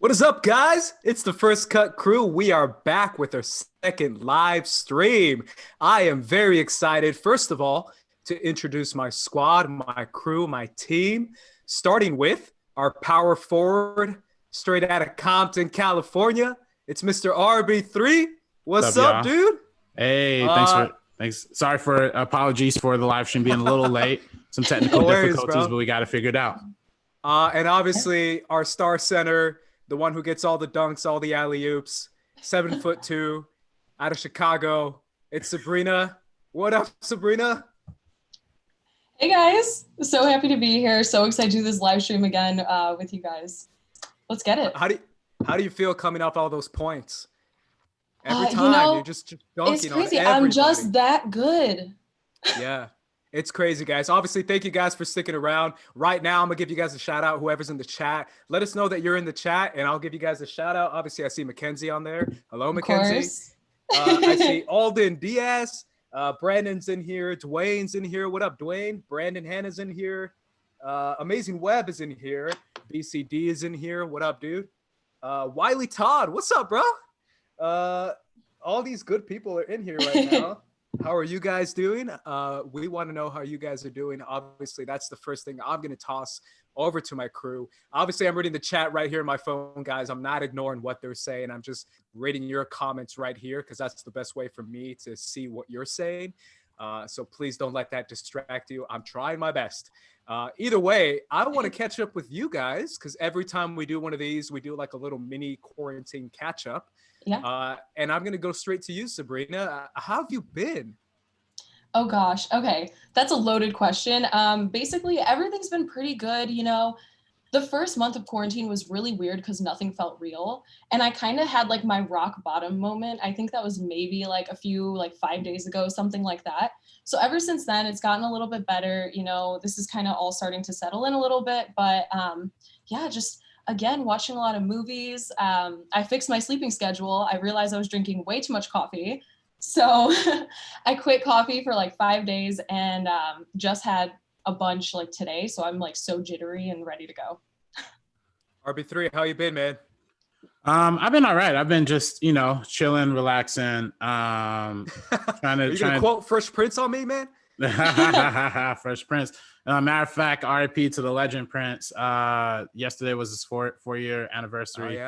What is up, guys? It's the First Cut crew. We are back with our second live stream. I am very excited, first of all, to introduce my squad, my crew, my team, starting with our power forward, straight out of Compton, California. It's Mr. RB3. What's up, y'all? dude? Hey, thanks. Sorry for apologies for the live stream being a little late. Some technical No worries, difficulties, bro. but we got to figure it out. And obviously, our star center, the one who gets all the dunks, all the alley-oops, 7'2", out of Chicago. It's Sabrina. What up, Sabrina? Hey guys, so happy to be here. So excited to do this live stream again with you guys. Let's get it. How do you feel coming off all those points? Every time you're just dunking it's crazy. on everybody. I'm just that good. Yeah. It's crazy, guys. Obviously, thank you guys for sticking around. Right now, I'm going to give you guys a shout out, whoever's in the chat. Let us know that you're in the chat, and I'll give you guys a shout out. Obviously, I see Mackenzie on there. Hello, Mackenzie. I see Alden Diaz. Brandon's in here. Dwayne's in here. What up, Dwayne? Brandon Hannah's in here. Amazing Web is in here. BCD is in here. What up, dude? Wiley Todd. What's up, bro? All these good people are in here right now. How are you guys doing? We want to know how you guys are doing. Obviously, that's the first thing I'm going to toss over to my crew. Obviously, I'm reading the chat right here on my phone, guys. I'm not ignoring what they're saying. I'm just reading your comments right here because that's the best way for me to see what you're saying. So please don't let that distract you. I'm trying my best. Either way, I want to catch up with you guys because every time we do one of these, we do like a little mini quarantine catch up. Yeah. And I'm going to go straight to you, Sabrina. How have you been? Oh gosh. Okay. That's a loaded question. Basically everything's been pretty good. You know, the first month of quarantine was really weird because nothing felt real. And I kind of had like my rock bottom moment. I think that was maybe like 5 days ago, something like that. So ever since then, it's gotten a little bit better. You know, this is kind of all starting to settle in a little bit, but yeah, just again, watching a lot of movies. I fixed my sleeping schedule. I realized I was drinking way too much coffee. So I quit coffee for like 5 days and just had a bunch like today. So I'm like so jittery and ready to go. RB3, how you been, man? I've been all right. I've been just, chilling, relaxing, Are you going to quote Fresh Prince on me, man? Fresh Prince. Matter of fact, RIP to the legend Prince. Yesterday was his four-year anniversary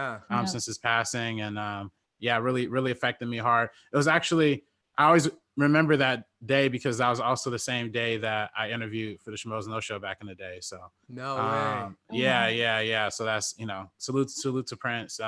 since his passing. And really, really affected me hard. It was actually, I always remember that day because that was also the same day that I interviewed for the Schmoes No Show back in the day. So no way. Yeah. So that's, salute to Prince.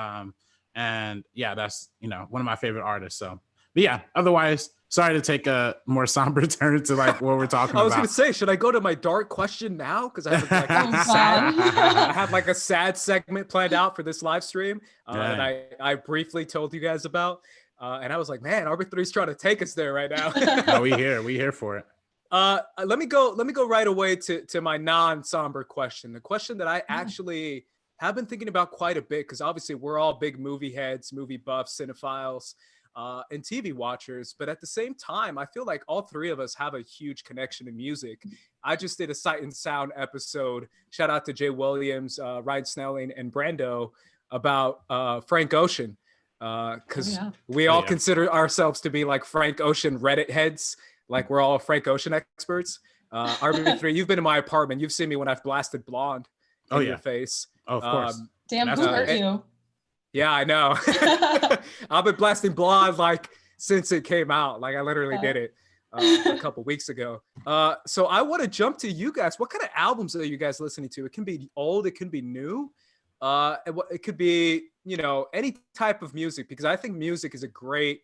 And yeah, that's, one of my favorite artists. So, but yeah, otherwise, sorry to take a more somber turn to like what we're talking about. I was going to say, should I go to my dark question now? Because I have I have like a sad segment planned out for this live stream that I briefly told you guys about. And I was like, man, RB3 is trying to take us there right now. No, we here for it. Let me go right away to my non-somber question. The question that I actually have been thinking about quite a bit, because obviously we're all big movie heads, movie buffs, cinephiles, and TV watchers. But at the same time, I feel like all three of us have a huge connection to music. I just did a Sight and Sound episode. Shout out to Jay Williams, Ryan Snelling, and Brando about Frank Ocean. Because we all consider ourselves to be like Frank Ocean Reddit heads. Like we're all Frank Ocean experts. RB3, you've been in my apartment. You've seen me when I've blasted Blonde in your face. Oh, of course. Damn, who hurt you? Yeah, I know. I've been blasting Blonde like since it came out. Like I literally did it a couple weeks ago. So I want to jump to you guys. What kind of albums are you guys listening to? It can be old. It can be new. It could be, any type of music, because I think music is a great,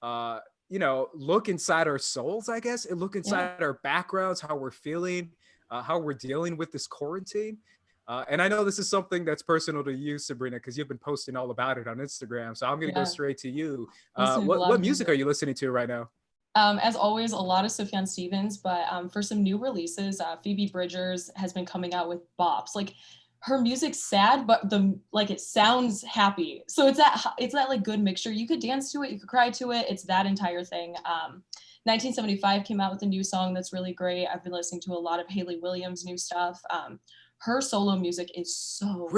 look inside our souls, I guess. It look inside our backgrounds, how we're feeling, how we're dealing with this quarantine. And I know this is something that's personal to you, Sabrina, because you've been posting all about it on Instagram. So I'm going to go straight to you. What music are you listening to right now? As always, a lot of Sufjan Stevens, but for some new releases, Phoebe Bridgers has been coming out with bops. Like her music's sad, but it sounds happy. So it's that like good mixture. You could dance to it, you could cry to it. It's that entire thing. 1975 came out with a new song that's really great. I've been listening to a lot of Hayley Williams' new stuff. her solo music is so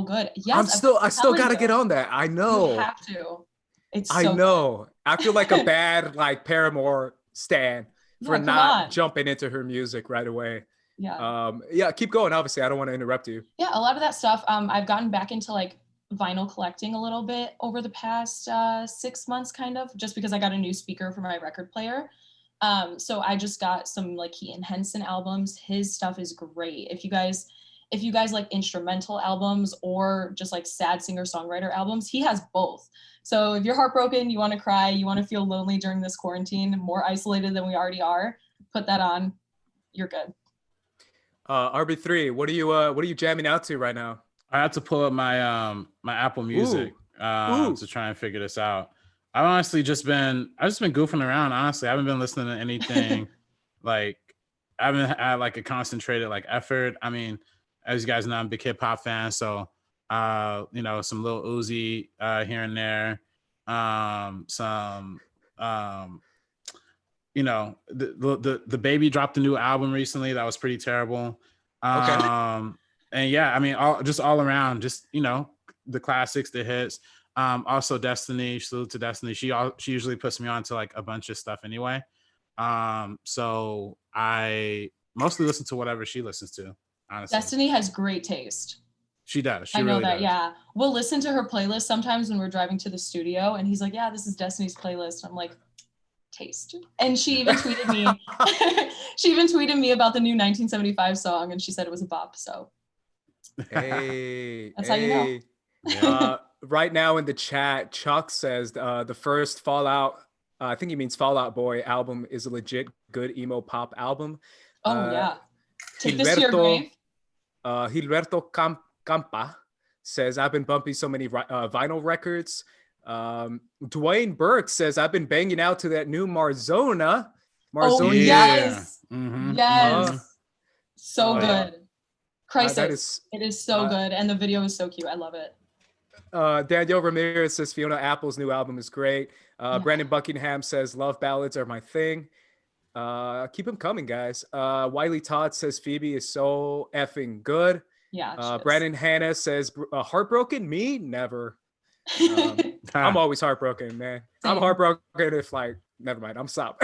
good. Yes, I still gotta get on that. I know. You have to. It's so I know. good. I feel like a bad like Paramore stan for not jumping into her music right away. Yeah. Keep going. Obviously, I don't want to interrupt you. Yeah, a lot of that stuff. I've gotten back into like vinyl collecting a little bit over the past 6 months, kind of, just because I got a new speaker for my record player. So I just got some like Keaton Henson albums. His stuff is great. If you guys like instrumental albums or just like sad singer-songwriter albums, he has both. So if you're heartbroken, you want to cry, you want to feel lonely during this quarantine, more isolated than we already are, put that on. You're good. RB3, what are you jamming out to right now? I had to pull up my my Apple Music to try and figure this out. I've just been goofing around. Honestly, I haven't been listening to anything. Like, I haven't had like a concentrated like effort. I mean, as you guys know, I'm a big hip hop fan, so some Lil Uzi here and there, the Baby dropped a new album recently that was pretty terrible. And yeah, I mean, all around, just the classics, the hits. Also Destiny, salute to Destiny. She usually puts me on to like a bunch of stuff anyway. So I mostly listen to whatever she listens to, honestly. Destiny has great taste. She does. I know that. Yeah. We'll listen to her playlist sometimes when we're driving to the studio and he's like, yeah, this is Destiny's playlist. I'm like, taste. And she even tweeted me about the new 1975 song and she said it was a bop. So hey, that's how you know. Yeah. Right now in the chat, Chuck says the first Fallout, I think he means Fall Out Boy album, is a legit good emo pop album. Yeah. Take this to your grave. Gilberto Campa says, I've been bumping so many vinyl records. Dwayne Burke says, I've been banging out to that new Marzona. Yes. Mm-hmm. Yes. So good. Crisis. It is so good. And the video is so cute. I love it. Daniel Ramirez says Fiona Apple's new album is great. Brandon Buckingham says love ballads are my thing. Keep them coming, guys. Wiley Todd says Phoebe is so effing good. Yeah. Brandon Hanna says heartbroken? Me? Never. I'm always heartbroken, man. Same. I'm heartbroken if like, never mind. I'm stop.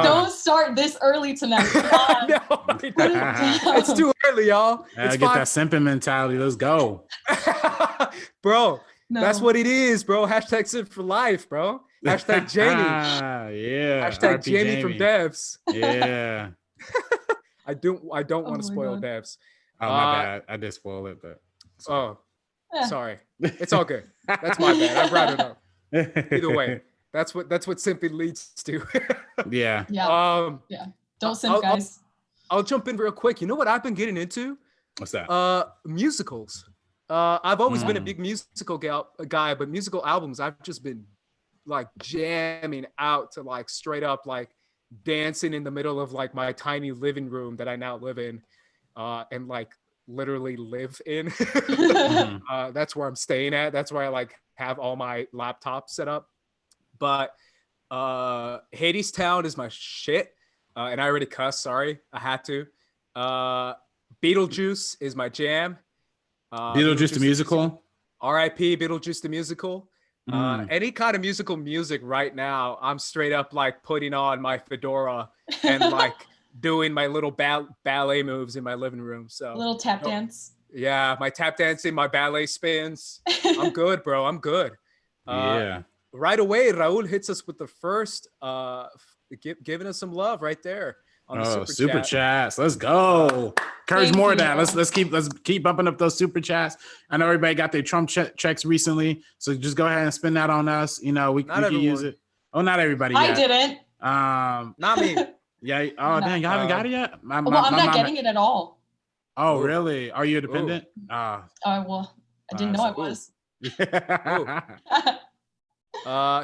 Don't start this early tonight. No, it's too early, y'all. Get that simping mentality. Let's go. Bro, that's what it is, bro. Hashtag simp for life, bro. Hashtag Jamie. Yeah. Hashtag Jamie from Devs. Yeah. I don't want to spoil Devs. Oh, my bad. I did spoil it, but. Sorry. It's all good. That's my bad. I'd rather know. Either way, that's what simply leads to. Yeah. Don't simp, guys. I'll jump in real quick. You know what I've been getting into? What's that? Musicals. I've always been a big musical guy, but musical albums, I've just been like jamming out to like straight up like dancing in the middle of like my tiny living room that I now live in, and like literally live in. That's where I'm staying at. That's where I like have all my laptops set up. But Hades Town is my shit. And I already cussed, sorry. I had to. Beetlejuice is my jam. Beetlejuice the musical. R.I.P. Beetlejuice the musical. Any kind of musical music right now, I'm straight up like putting on my fedora and like doing my little ballet moves in my living room. So a little tap dance. Yeah, my tap dancing, my ballet spins. I'm good, bro. I'm good. Right away, Raul hits us with the first, giving us some love right there. On the super chats. Let's go. Encourage more of that. Let's keep bumping up those super chats. I know everybody got their Trump checks recently, so just go ahead and spend that on us. You know, we can use it. Oh, not everybody. I didn't. Not me. Yeah. Oh, dang, you haven't got it yet. I'm not getting it at all. Oh, really? Are you a dependent? Well, I didn't know I was.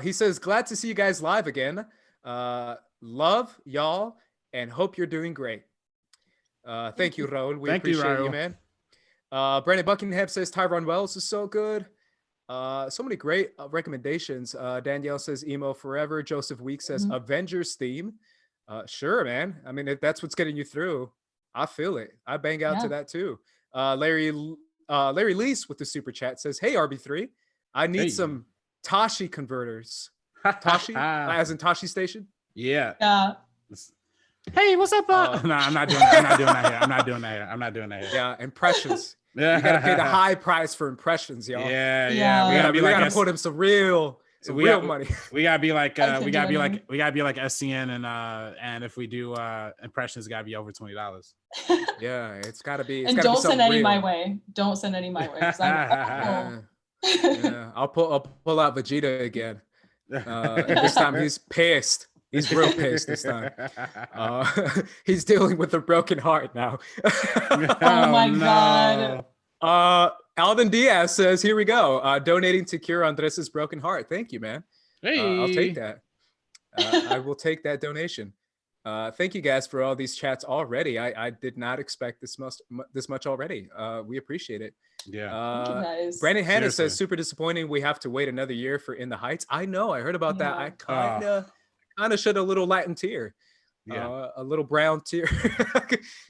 He says, glad to see you guys live again. Love y'all and hope you're doing great. Thank you, Raul. We appreciate you, man. Brandon Buckingham says Tyrone Wells is so good. So many great recommendations. Danielle says emo forever. Joseph Week says Avengers theme. Sure, man. I mean, if that's what's getting you through, I feel it. I bang out to that too. Larry Lease with the super chat says, "Hey RB3, I need some Tashi converters." Tashi, as in Tashi Station. Yeah. Yeah. Hey, what's up? No, I'm not doing that. I'm not doing that here. I'm not doing that here. Yeah, impressions. You gotta pay the high price for impressions, y'all. Yeah. We gotta put him some real money. We gotta be like we gotta be like SCN and if we do impressions, it gotta be over $20. Yeah, it's gotta be. And don't send any my way. Don't send any my way. Yeah, I'll pull out Vegeta again. And this time he's pissed. He's real pissed this time. He's dealing with a broken heart now. Oh my God. Alvin Diaz says, "Here we go. Donating to cure Andres's broken heart. Thank you, man. Hey. I'll take that. I will take that donation. Thank you guys for all these chats already. I did not expect this much already. We appreciate it. Yeah. Thank you guys. Brandon Hanna says, super disappointing. We have to wait another year for In the Heights. I know. I heard about that. I kind of shed a little Latin tear. A little brown tear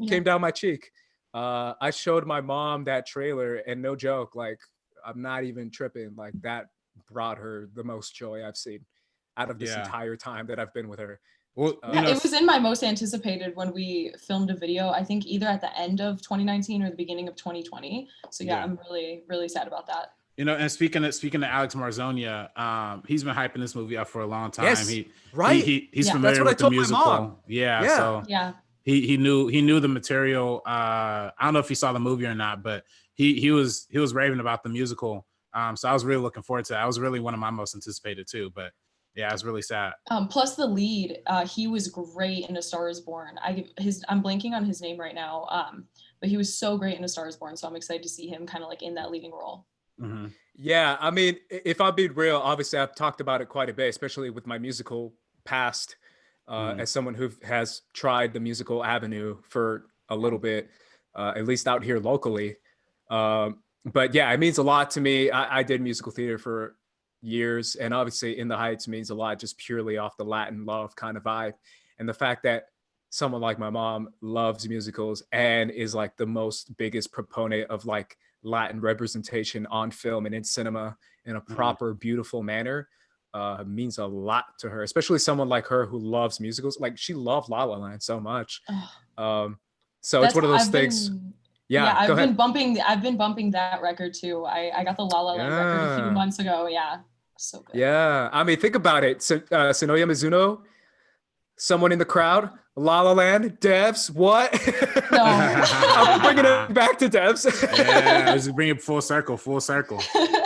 came down my cheek. I showed my mom that trailer, and no joke, like, I'm not even tripping. Like, that brought her the most joy I've seen out of this entire time that I've been with her. Well, it was in my most anticipated when we filmed a video, I think either at the end of 2019 or the beginning of 2020. So I'm really, really sad about that. You know, and speaking to Alex Marzonia, he's been hyping this movie up for a long time. Yes, he's familiar with the musical. So he knew the material. I don't know if he saw the movie or not, but he was raving about the musical. So I was really looking forward to that. That was really one of my most anticipated too. But yeah, it's really sad. Plus the lead, he was great in A Star Is Born. I'm blanking on his name right now. But he was so great in A Star Is Born. So I'm excited to see him kind of like in that leading role. Mm-hmm. Yeah, I mean, if I'm being real, obviously I've talked about it quite a bit, especially with my musical past, as someone who has tried the musical avenue for a little bit, at least out here locally. But yeah, it means a lot to me. I did musical theater for years, and obviously In the Heights means a lot just purely off the Latin love kind of vibe. And the fact that someone like my mom loves musicals and is like the most biggest proponent of like Latin representation on film and in cinema in a proper, beautiful manner means a lot to her, especially someone like her who loves musicals. Like, she loved La La Land so much. So it's one of those things. I've been bumping that record too. I got the La La Land record a few months ago. Yeah, so good. Yeah, I mean, think about it. Sonoya Mizuno, someone in the crowd, La La Land, Devs, what? No. I'm bringing it back to Devs. Yeah, let's bring it full circle.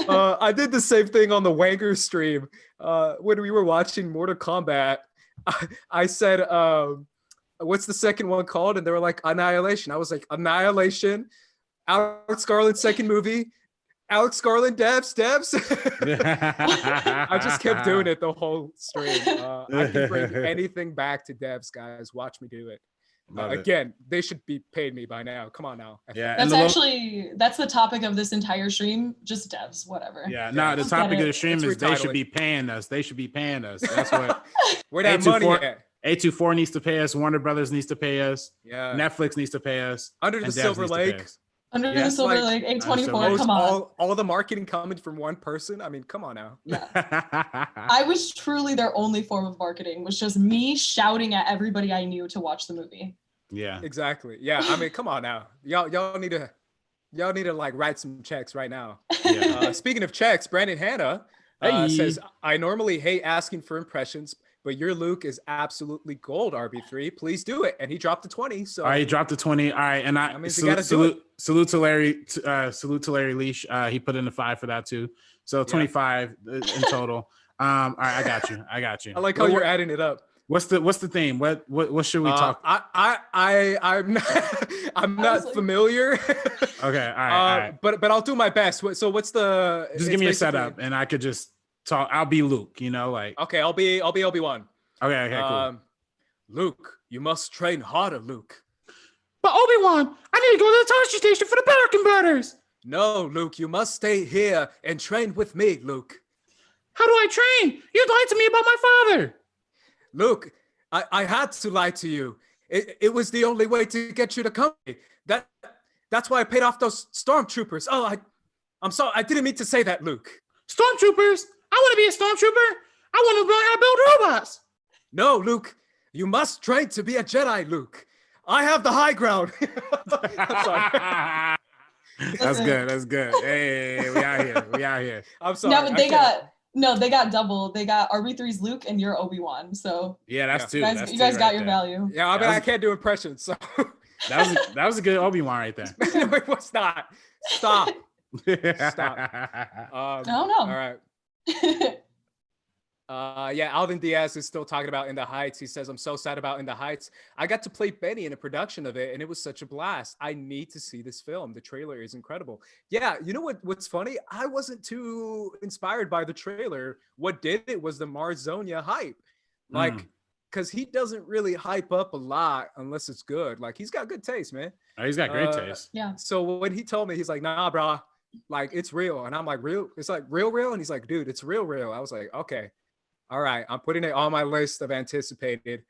I did the same thing on the Wanger stream when we were watching Mortal Kombat. I said, what's the second one called? And they were like, Annihilation. I was like, Annihilation, Alex Garland's second movie, Alex Garland, Devs. I just kept doing it the whole stream. I can bring anything back to Devs, guys. Watch me do it. Again, they should be paying me by now. Come on now. Yeah, that's the topic of this entire stream. Just Devs, whatever. Yeah, no, the topic of the stream is they should be paying us. They should be paying us. That's what. Where that money at? A24 needs to pay us. Warner Brothers needs to pay us. Yeah. Netflix needs to pay us. Under the Silver Lake. Under the Silver Lake, A24, come on. All the marketing coming from one person. I mean, come on now. Yeah. I was truly their only form of marketing, was just me shouting at everybody I knew to watch the movie. Yeah. Exactly. Yeah. I mean, come on now. Y'all need to like write some checks right now. Yeah. Speaking of checks, Brandon Hanna says, I normally hate asking for impressions, but your Luke is absolutely gold, RB3. Please do it. And he dropped the 20. So he dropped the 20. All right. And I salute to Larry Leash. He put in the 5 for that too. So 25 in total. All right, I got you. I like how you're adding it up. What's the theme? What should we talk? I'm not familiar. Okay, all right. But I'll do my best. So what's the? Just give me a setup, and I could just talk. I'll be Luke. You know, like. Okay, I'll be Obi-Wan. Okay, cool. Luke, you must train harder, Luke. But Obi-Wan, I need to go to the Toshi Station for the Power Converters. No, Luke, you must stay here and train with me, Luke. How do I train? You lied to me about my father. Luke, I had to lie to you. It was the only way to get you to come. That's why I paid off those stormtroopers. Oh, I'm sorry. I didn't mean to say that, Luke. Stormtroopers? I want to be a stormtrooper. I want to learn how to build robots. No, Luke. You must train to be a Jedi, Luke. I have the high ground. I'm sorry. That's good. That's good. Hey, we out here. We out here. I'm sorry. No, but they got double. They got RB3's Luke and you're Obi-Wan. So yeah, that's two. You guys got your value. Yeah, I mean, I can't do impressions. So that was a good Obi-Wan right there. No, it was not. Stop. Stop. I don't know. All right. Yeah, Alvin Diaz is still talking about In the Heights. He says, I'm so sad about In the Heights. I got to play Benny in a production of it, and it was such a blast. I need to see this film. The trailer is incredible. Yeah, you know what's funny? I wasn't too inspired by the trailer. What did it was the Marzonia hype. Like, because he doesn't really hype up a lot unless it's good. Like, he's got good taste, man. Oh, he's got great taste. Yeah. So when he told me, he's like, nah, bro, like, it's real. And I'm like, real? It's like real? And he's like, dude, it's real. I was like, okay. All right, I'm putting it on my list of anticipated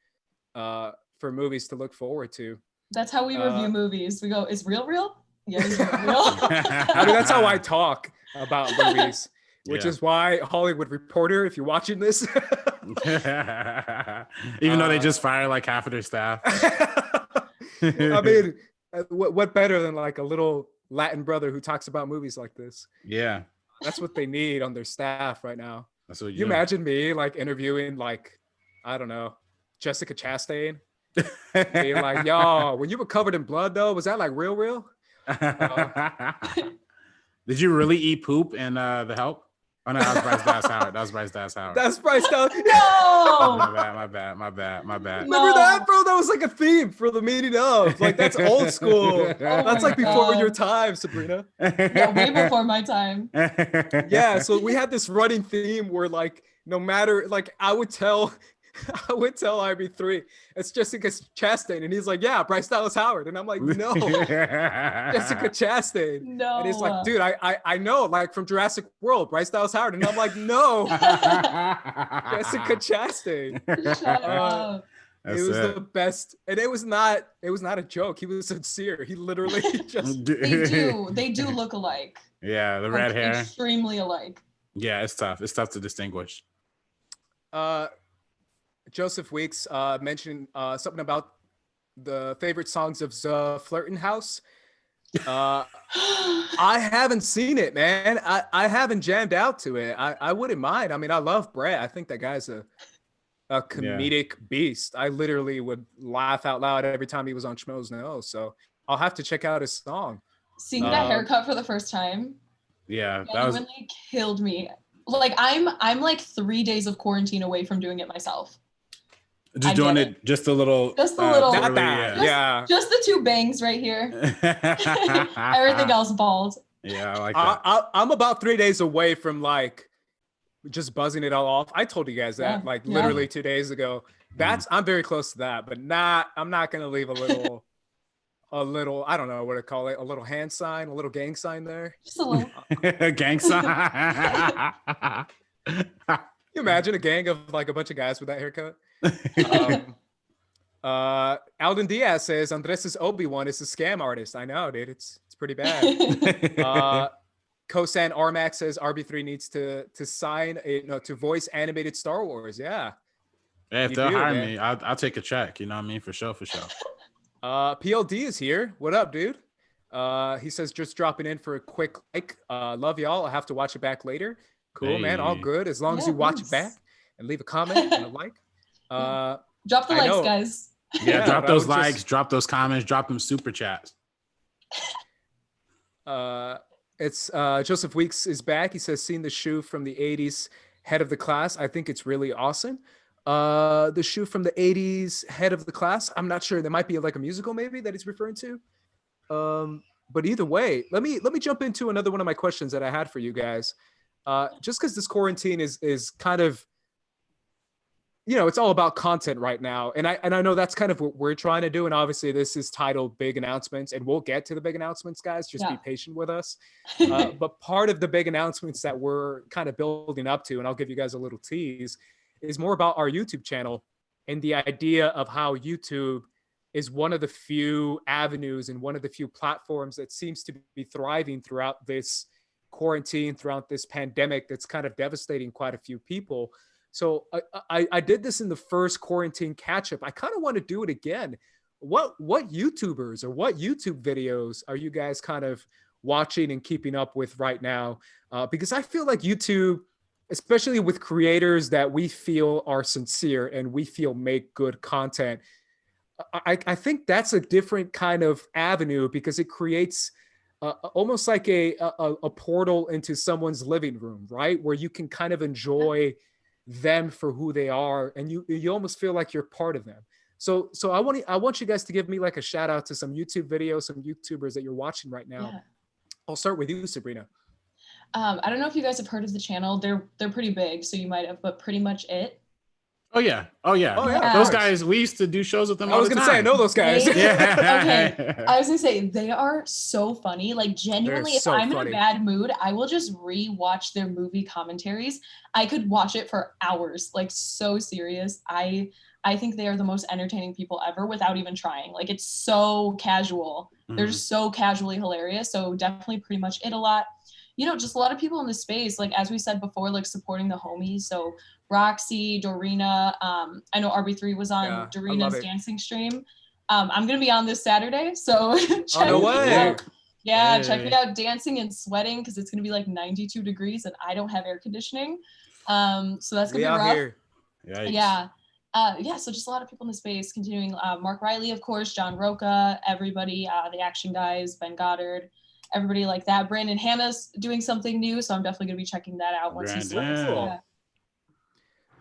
for movies to look forward to. That's how we review movies. We go, is real? Yeah, is real? I mean, that's how I talk about movies, which is why Hollywood Reporter, if you're watching this. Even though they just fire like half of their staff. I mean, what better than like a little Latin brother who talks about movies like this? Yeah. That's what they need on their staff right now. That's what you imagine me like interviewing like, I don't know, Jessica Chastain? Being like, yo, when you were covered in blood though, was that like real? Did you really eat poop in The Help? Oh no, that was Bryce Dallas Howard. That's Bryce Dallas No! My bad. Remember that, bro? That was like a theme for the meeting of. Like, that's old school. That's like before your time, Sabrina. Yeah, way before my time. Yeah, so we had this running theme where like, no matter, like I would tell IB3, it's Jessica Chastain. And he's like, yeah, Bryce Dallas Howard. And I'm like, no, Jessica Chastain. No. And he's like, dude, I know, like from Jurassic World, Bryce Dallas Howard. And I'm like, no, Jessica Chastain. Shut up. It was the best. And it was not a joke. He was sincere. He literally just. They do look alike. Yeah, the red hair. Extremely alike. Yeah, it's tough. It's tough to distinguish. Joseph Weeks mentioned something about the favorite songs of the Flirtin' House. I haven't seen it, man. I haven't jammed out to it. I wouldn't mind. I mean, I love Brett. I think that guy's a comedic beast. I literally would laugh out loud every time he was on Schmo's Nose. So I'll have to check out his song. Seeing that haircut for the first time. Yeah, that really killed me. Like I'm like 3 days of quarantine away from doing it myself. Just doing it just a little. Just a little. Not bad. Yeah. Just the 2 bangs right here. Everything else bald. Yeah, I like that. I'm about 3 days away from like just buzzing it all off. I told you guys that literally 2 days ago. I'm very close to that, but I'm not gonna leave a little I don't know what to call it, a little hand sign, a little gang sign there. Just a little gang sign. You imagine a gang of like a bunch of guys with that haircut. Alden Diaz says Andres' Obi-Wan is a scam artist. I know, dude. It's pretty bad. Kosan Armac says RB3 needs to sign to voice animated Star Wars. Yeah. Hey, if they'll hire me, I'll take a check. You know what I mean? For sure. PLD is here. What up, dude? He says just dropping in for a quick like. Love y'all. I'll have to watch it back later. Cool, man. All good. As long as you watch it back and leave a comment and a like. Drop the likes, guys. Yeah, drop those likes, drop those comments, drop them super chats. It's Joseph Weeks is back. He says, seen the shoe from the 80s, head of the class. I think it's really awesome. The shoe from the 80s, head of the class. I'm not sure. There might be like a musical maybe that he's referring to. But either way, let me jump into another one of my questions that I had for you guys. Just because this quarantine is kind of, it's all about content right now. And I know that's kind of what we're trying to do. And obviously this is titled Big Announcements, and we'll get to the big announcements, guys. Just be patient with us. But part of the big announcements that we're kind of building up to, and I'll give you guys a little tease, is more about our YouTube channel and the idea of how YouTube is one of the few avenues and one of the few platforms that seems to be thriving throughout this quarantine, throughout this pandemic that's kind of devastating quite a few people. So I did this in the first quarantine catch up. I kind of want to do it again. What YouTubers or what YouTube videos are you guys kind of watching and keeping up with right now? Because I feel like YouTube, especially with creators that we feel are sincere and we feel make good content, I think that's a different kind of avenue because it creates almost like a portal into someone's living room, right? Where you can kind of enjoy them for who they are, and you almost feel like you're part of them. So I want you guys to give me like a shout out to some YouTube videos, some YouTubers that you're watching right now. Yeah. I'll start with you, Sabrina. I don't know if you guys have heard of the channel. They're pretty big, so you might have, but Pretty Much It. Oh yeah. Those guys, we used to do shows with them all the time. I was gonna say, I know those guys. Okay. I was gonna say, they are so funny. Like, genuinely, if I'm in a bad mood, I will just re-watch their movie commentaries. I could watch it for hours. Like, so serious. I think they are the most entertaining people ever without even trying. Like, it's so casual. They're just so casually hilarious. So definitely Pretty Much It a lot. You know, just a lot of people in the space, like, as we said before, like, supporting the homies. So Roxy, Dorina, I know RB3 was on Dorina's dancing stream. I'm going to be on this Saturday, so check me out. Yeah, check me out dancing and sweating because it's going to be like 92 degrees and I don't have air conditioning. So that's going to be rough. Here. Yeah. So just a lot of people in the space continuing. Mark Riley, of course, John Roca, everybody, the Action Guys, Ben Goddard, everybody like that. Brandon Hanna's doing something new, so I'm definitely going to be checking that out once he's cool.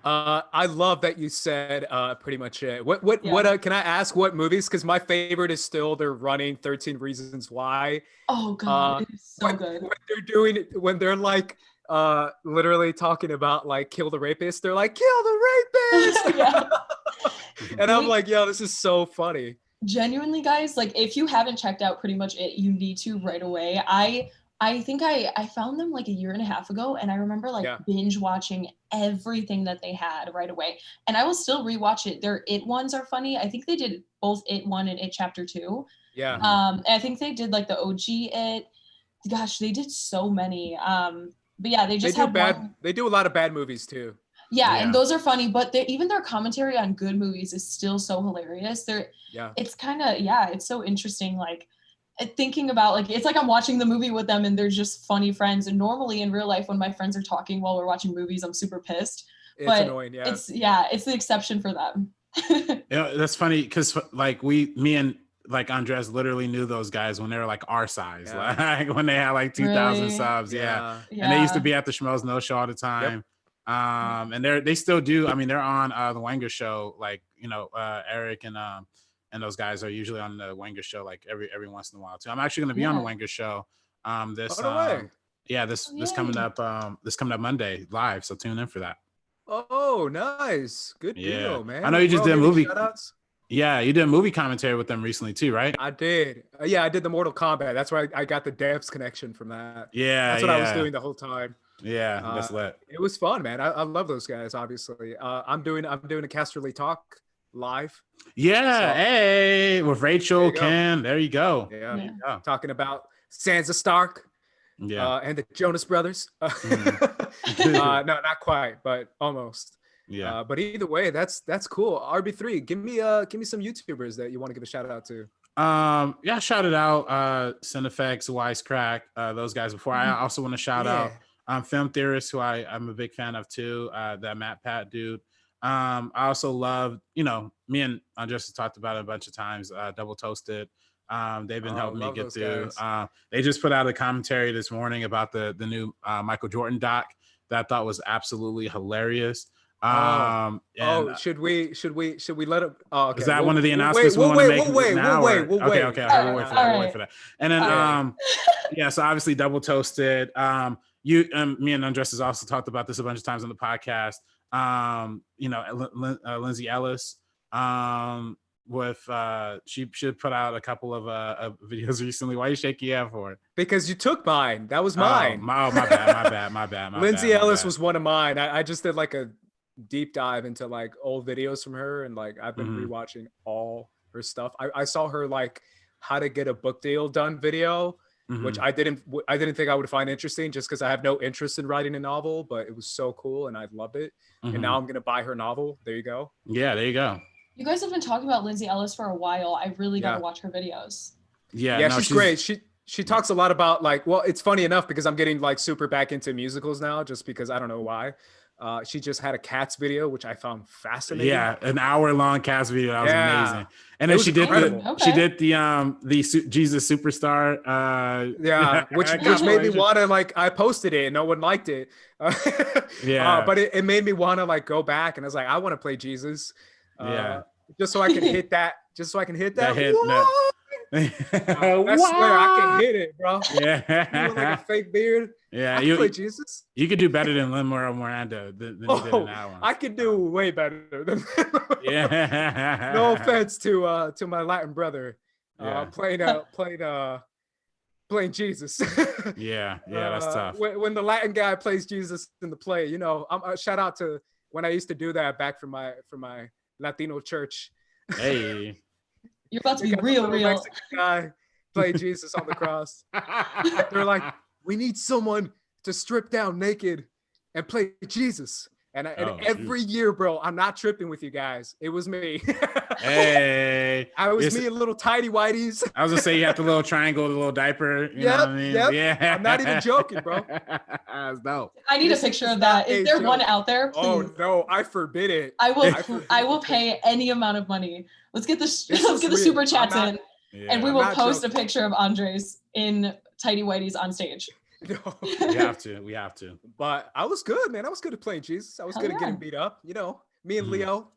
I love that you said Pretty Much It. What can I ask what movies? Because my favorite is still they're running 13 Reasons Why. Oh god, it's so good. When they're like literally talking about like kill the rapist, they're like kill the rapist. And I'm like, yo, this is so funny. Genuinely, guys, like if you haven't checked out Pretty Much It, you need to right away. I think I found them like a year and a half ago, and I remember like binge watching everything that they had right away. And I will still rewatch it. Their It ones are funny. I think they did both It 1 and It Chapter 2. Yeah. I think they did like the OG It. Gosh, they did so many. But yeah, they just had one. They do a lot of bad movies too. Yeah, and those are funny, but even their commentary on good movies is still so hilarious. It's kind of, it's so interesting. Like, thinking about like it's like I'm watching the movie with them and they're just funny friends. And normally in real life when my friends are talking while we're watching movies, I'm super pissed. It's annoying. It's the exception for them. That's funny because like me and like Andres literally knew those guys when they were like our size, like when they had like 2,000 subs. And they used to be at the Schmelz No Show all the time. And they still do. I mean, they're on the Wenger Show, like, you know, Eric and those guys are usually on the Wenger Show like every once in a while too. I'm actually going to be on the Wenger Show this coming up Monday live, so tune in for that. Oh, nice. Good deal, man. I know you just did a movie. Yeah, you did a movie commentary with them recently too, right? I did. I did the Mortal Kombat. That's where I got the Devs connection from that. Yeah, that's what I was doing the whole time. Yeah, that's lit. It was fun, man. I love those guys. Obviously, I'm doing a Casterly Talk live. Yeah, hey, with Rachel, Ken. There you go. Yeah. Talking about Sansa Stark. Yeah, and the Jonas Brothers. No, not quite, but almost. Yeah. But either way, that's cool. RB3, give me some YouTubers that you want to give a shout out to. Shout it out. Cinefx, Wisecrack, those guys before. I also want to shout out Film Theorists, who I'm a big fan of too. That Matt Pat dude. I also love, you know, me and Andres talked about it a bunch of times. Double Toasted. They've been helping me get through. They just put out a commentary this morning about the new Michael Jordan doc that I thought was absolutely hilarious. Should we let it? Oh, okay. Is that one of the announcements we want to make now? We'll wait. Okay. We'll wait for that. And then, so obviously Double Toasted. Me and Andres has also talked about this a bunch of times on the podcast. You know, Lindsay Ellis, she should put out a couple of videos recently. Why are you shaking your head for it? Because you took mine. That was mine. My bad. Lindsay Ellis was one of mine. I just did like a deep dive into like old videos from her, and like I've been rewatching all her stuff. I saw her like how to get a book deal done video, which I didn't think I would find interesting just because I have no interest in writing a novel, but it was so cool and I loved it. And now I'm gonna buy her novel. There you go. Yeah, there you go. You guys have been talking about Lindsay Ellis for a while. I really got to watch her videos. Yeah, no, she's great. She talks a lot about like, well, it's funny enough because I'm getting like super back into musicals now, just because I don't know why. She just had a Cats video, which I found fascinating. Yeah, an hour-long Cats video. That was amazing. And then she did the Jesus Superstar. Which made me want to like. I posted it and no one liked it. But it made me want to like go back and I was like, I want to play Jesus. Just so I can hit that. I swear I can hit it, bro. Yeah, you like a fake beard. Yeah, you play Jesus. You could do better than Lin-Manuel Miranda than you did in that one. I could do way better than. No offense to my Latin brother, playing Jesus. That's tough. When the Latin guy plays Jesus in the play, you know, shout out to when I used to do that back from my Latino church. Hey. You're about to be real. Mexican guy play Jesus on the cross. They're like, we need someone to strip down naked and play Jesus. And every year, bro, I'm not tripping with you guys. It was me. Hey. Me in little tidy whities. I was gonna say you have the little triangle, the little diaper. You know what I mean? Yep. Yeah. I'm not even joking, bro. That's dope. I need a picture of that. Is there one out there? Please. Oh no, I forbid it. I will pay any amount of money. Let's get the super chats in, and we will post a picture of Andres in tidy whities on stage. No. We have to. But I was good, man. I was good at playing Jesus. I was good at getting beat up. You know, me and Leo,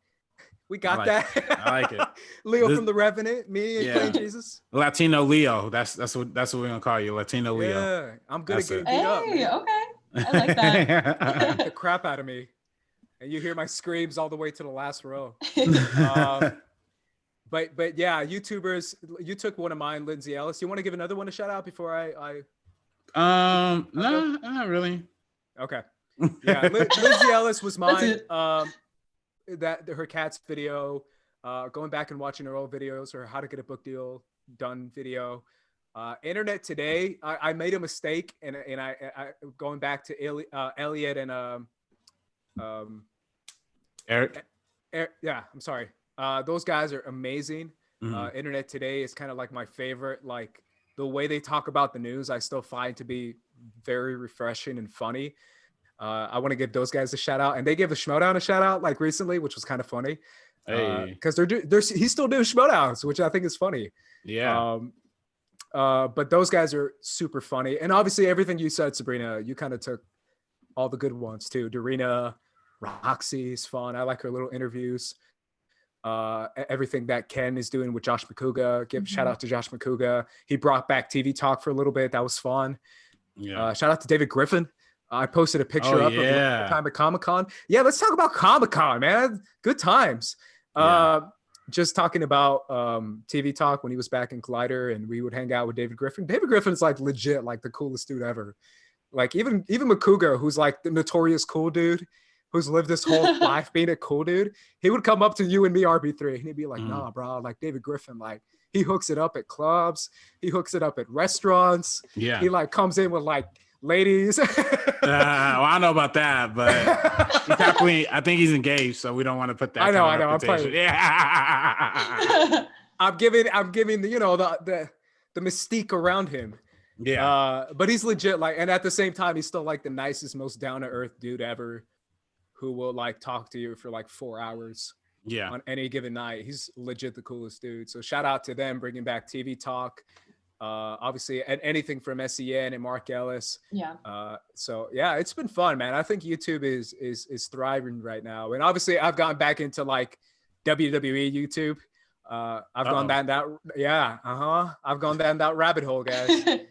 we got that. I like it. Leo from The Revenant, me and playing Jesus. Latino Leo. That's what we're gonna call you, Latino Leo. Yeah, I'm good at getting beat up. Hey, okay. I like that. The crap out of me, and you hear my screams all the way to the last row. But yeah, YouTubers. You took one of mine, Lindsay Ellis. You want to give another one a shout out before I no, not really. Okay. Yeah, Lindsay Ellis was mine. Her Cats video, going back and watching her old videos, or how to get a book deal done video. Internet Today, I made a mistake, and I going back to Elliot and Eric. Yeah, I'm sorry. Those guys are amazing. Internet Today is kind of like my favorite. Like the way they talk about the news, I still find to be very refreshing and funny. I want to give those guys a shout out, and they gave the Schmodown a shout out like recently, which was kind of funny. Because he's still doing Schmodowns, which I think is funny. Yeah. But those guys are super funny, and obviously everything you said, Sabrina, you kind of took all the good ones too. Dorina, Roxy is fun. I like her little interviews. Everything that Ken is doing with Josh McCouga, shout out to Josh McCouga. He brought back TV Talk for a little bit. That was fun. Yeah. Shout out to David Griffin. I posted a picture of the time at Comic-Con. Yeah, let's talk about Comic-Con, man. Good times. Just talking about TV Talk when he was back in Collider, and we would hang out with David Griffin. David Griffin's like legit, like the coolest dude ever. Like even McCouga, who's like the notorious cool dude, who's lived this whole life being a cool dude, he would come up to you and me, RB3, and he'd be like, nah, bro, like David Griffin, like he hooks it up at clubs, he hooks it up at restaurants. Yeah. He like comes in with like ladies. Well, I don't know about that, but I think he's engaged, so we don't want to put that. I know. I'm playing. Yeah. I'm giving the, you know, the mystique around him. Yeah. But he's legit, like, and at the same time, he's still like the nicest, most down to earth dude ever, who will like talk to you for like 4 hours. Yeah. On any given night. He's legit the coolest dude. So shout out to them bringing back TV Talk. Obviously, and anything from SEN and Mark Ellis. Yeah. So yeah, it's been fun, man. I think YouTube is thriving right now. And obviously, I've gone back into like WWE YouTube. I've gone down that. Yeah. I've gone down that rabbit hole, guys.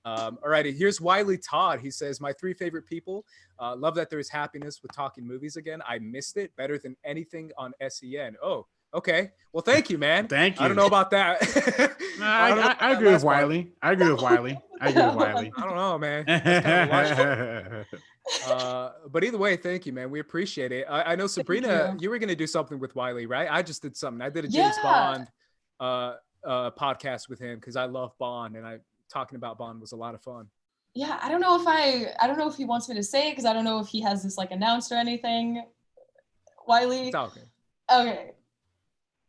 Alrighty, here's Wiley Todd. He says, my 3 favorite people. Love that there's happiness with talking movies again. I missed it better than anything on SEN. Oh, okay. Well, thank you, man. Thank you. I don't know about that. I agree with Wiley. I agree with Wiley. I don't know, man. But either way, thank you, man. We appreciate it. I know, Sabrina, you were going to do something with Wiley, right? I just did something. I did a James Bond podcast with him because I love Bond, and talking about Bond was a lot of fun. Yeah, I don't know if he wants me to say it because I don't know if he has this like announced or anything. Wiley. It's okay. Okay.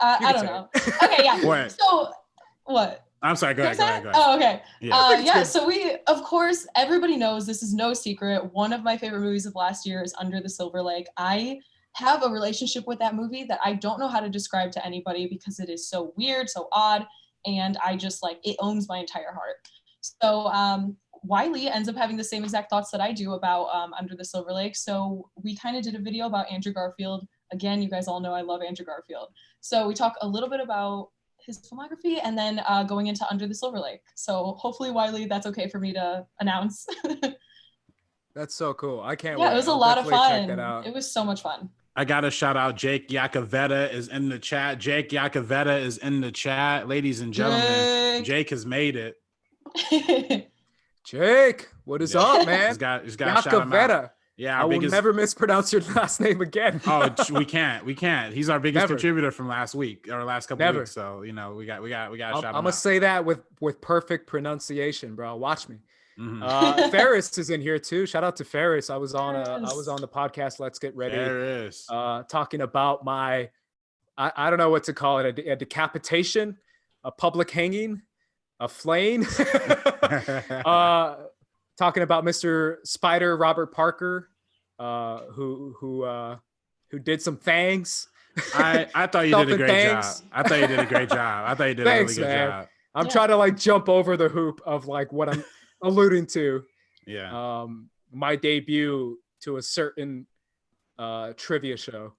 I don't know. Okay, yeah. What? So what? I'm sorry. Go ahead. Oh, okay. Yeah. So we, of course, everybody knows this is no secret. One of my favorite movies of last year is Under the Silver Lake. I have a relationship with that movie that I don't know how to describe to anybody because it is so weird, so odd, and I just like it owns my entire heart. So Wiley ends up having the same exact thoughts that I do about Under the Silver Lake. So we kind of did a video about Andrew Garfield. Again, you guys all know I love Andrew Garfield. So we talk a little bit about his filmography and then going into Under the Silver Lake. So hopefully, Wiley, that's okay for me to announce. That's so cool. I can't wait. Yeah, it was a lot of fun. It was so much fun. I got to shout out Jake Yacovetta is in the chat. Jake Yacovetta is in the chat. Ladies and gentlemen, Jake has made it. Jake, what is up, man? He's got to shout him out. Yeah, I will never mispronounce your last name again. Oh, we can't. He's our biggest contributor from last week or last couple of weeks. So we got to shout him out. I'm gonna say that with perfect pronunciation, bro. Watch me. Mm-hmm. Ferris is in here too. Shout out to Ferris. I was on the podcast. Let's Get Ready. Ferris. Talking about my, I don't know what to call it, a decapitation, a public hanging, a flaying. Talking about Mr. Spider Robert Parker, who did some things. I thought you did a great job. I thought you did a great job. I thought you did a really good job. I'm trying to like jump over the hoop of like what I'm alluding to. Yeah. My debut to a certain trivia show.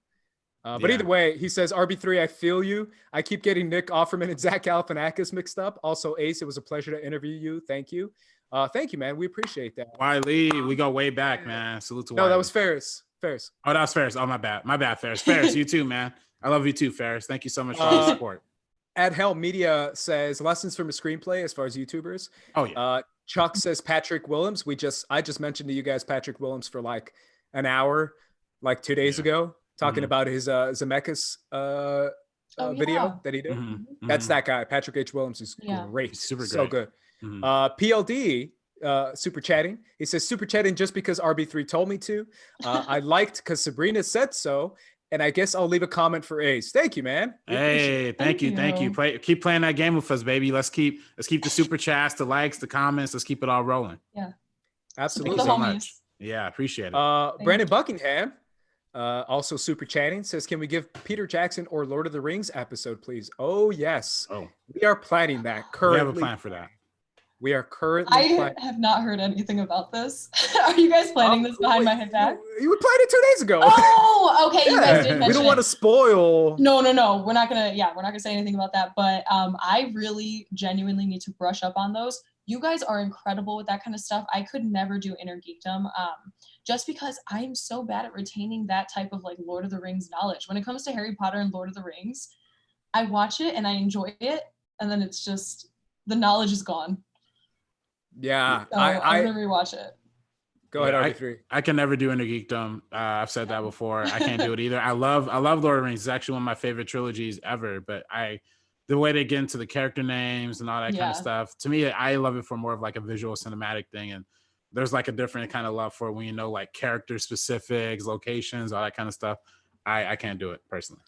But either way, he says, RB3, I feel you. I keep getting Nick Offerman and Zach Galifianakis mixed up. Also, Ace, it was a pleasure to interview you. Thank you. Thank you, man. We appreciate that. Wiley, we go way back, man. Salute to Wiley. No, that was Ferris. Oh, that was Ferris. Oh, my bad. My bad, Ferris. Ferris, you too, man. I love you too, Ferris. Thank you so much for all the support. At Hell Media says, lessons from a screenplay as far as YouTubers. Oh, yeah. Chuck says Patrick Willems. I just mentioned to you guys Patrick Willems for like an hour, like 2 days ago, talking about his Zemeckis video that he did. Mm-hmm. That's that guy. Patrick H. Willems is great. He's super great. So good. Mm-hmm. PLD super chatting. He says super chatting just because RB3 told me to. I liked because Sabrina said so. And I guess I'll leave a comment for Ace. Thank you, man. Hey, thank you. Keep playing that game with us, baby. Let's keep the super chats, the likes, the comments. Let's keep it all rolling. Yeah, absolutely. Thank you so much. Yeah, appreciate it. Brandon Buckingham, also super chatting, says, "Can we give Peter Jackson or Lord of the Rings episode, please?" Oh yes. Oh, we are planning that currently. We have a plan for that. We are currently. I have not heard anything about this. Are you guys planning this behind my head back? You were planning 2 days ago. Oh, okay. You guys did mention. We don't want to spoil. No. We're not gonna say anything about that. But I really genuinely need to brush up on those. You guys are incredible with that kind of stuff. I could never do Inner Geekdom, just because I'm so bad at retaining that type of like Lord of the Rings knowledge. When it comes to Harry Potter and Lord of the Rings, I watch it and I enjoy it, and then it's just the knowledge is gone. Yeah, so I'm gonna rewatch it. Go ahead, RB3. I can never do Inner Geekdom. I've said that before. I can't do it either. I love Lord of the Rings. It's actually one of my favorite trilogies ever. But the way they get into the character names and all that kind of stuff, to me, I love it for more of like a visual cinematic thing. And there's like a different kind of love for it when you know like character specifics, locations, all that kind of stuff. I can't do it personally.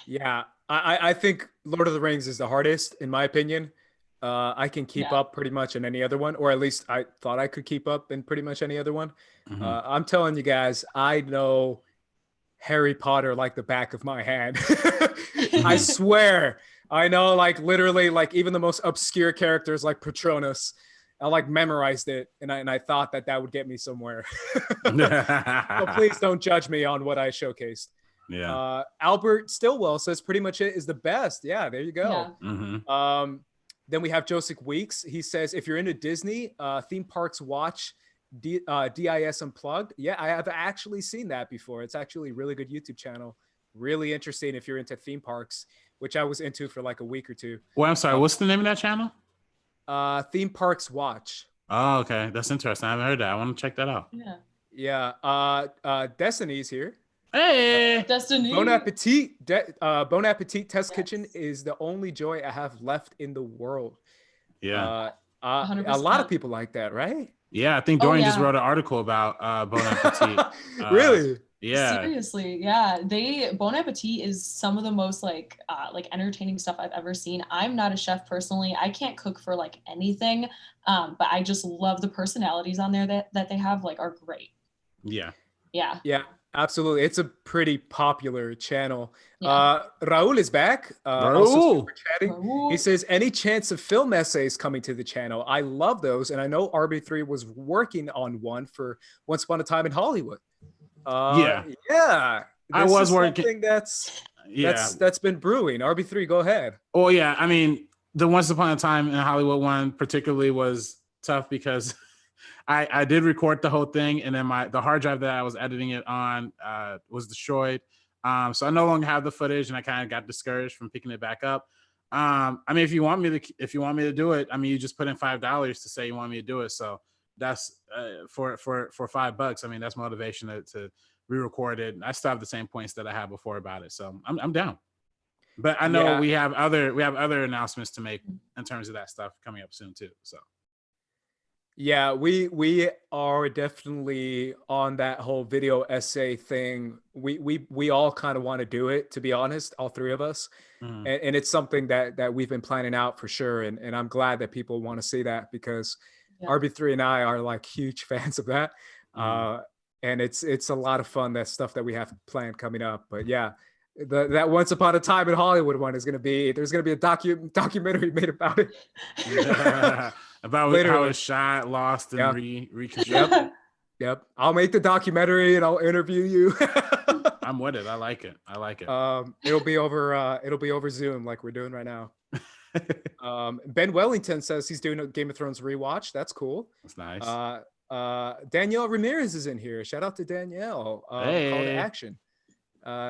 Yeah, I think Lord of the Rings is the hardest in my opinion. I can keep up pretty much in any other one, or at least I thought I could keep up in pretty much any other one. Mm-hmm. I'm telling you guys, I know Harry Potter like the back of my hand. I swear. I know, like literally, like even the most obscure characters like Patronus, I like memorized it, and I thought that would get me somewhere. So please don't judge me on what I showcased. Yeah. Albert Stillwell says pretty much it is the best. Yeah, there you go. Yeah. Mm-hmm. Then we have Joseph Weeks. He says, if you're into Disney theme parks, watch DIS Unplugged. Yeah, I have actually seen that before. It's actually a really good YouTube channel. Really interesting if you're into theme parks, which I was into for like a week or two. Well, I'm sorry. What's the name of that channel? Theme Parks Watch. Oh, okay. That's interesting. I haven't heard that. I want to check that out. Yeah. Yeah. Destiny's here. Hey, Destiny. Bon Appetit. Bon Appetit Test Kitchen is the only joy I have left in the world. Yeah. A lot of people like that, right? Yeah, I think Dorian just wrote an article about Bon Appetit. Really? Yeah. Seriously, yeah. Bon Appetit is some of the most like entertaining stuff I've ever seen. I'm not a chef personally. I can't cook for like anything, but I just love the personalities on there that they have, like, are great. Yeah. Yeah. Yeah, absolutely. It's a pretty popular channel. Raul is back. Also chatting. Raul. He says, any chance of film essays coming to the channel? I love those. And I know RB3 was working on one for Once Upon a Time in Hollywood. Yeah. I was working. That's been brewing. RB3, go ahead. Oh yeah, I mean, the Once Upon a Time in Hollywood one particularly was tough because I did record the whole thing, and then the hard drive that I was editing it on was destroyed. So I no longer have the footage, and I kind of got discouraged from picking it back up. I mean, if you want me to do it, I mean, you just put in $5 to say you want me to do it. So that's for $5. I mean, that's motivation to re-record it. I still have the same points that I had before about it, so I'm down. But I know we have other announcements to make in terms of that stuff coming up soon too. So yeah, we are definitely on that whole video essay thing. We all kind of want to do it, to be honest, all three of us. And it's something that we've been planning out for sure. And I'm glad that people want to see that, because RB3 and I are like huge fans of that. And it's a lot of fun, that stuff that we have planned coming up. But yeah, that Once Upon a Time in Hollywood one there's gonna be a documentary made about it. About how it's shot, lost, and reconstructed. Yep. I'll make the documentary and I'll interview you. I'm with it. I like it. It'll be over Zoom like we're doing right now. Ben Wellington says he's doing a Game of Thrones rewatch. That's cool. That's nice. Danielle Ramirez is in here. Shout out to Danielle. Call to action.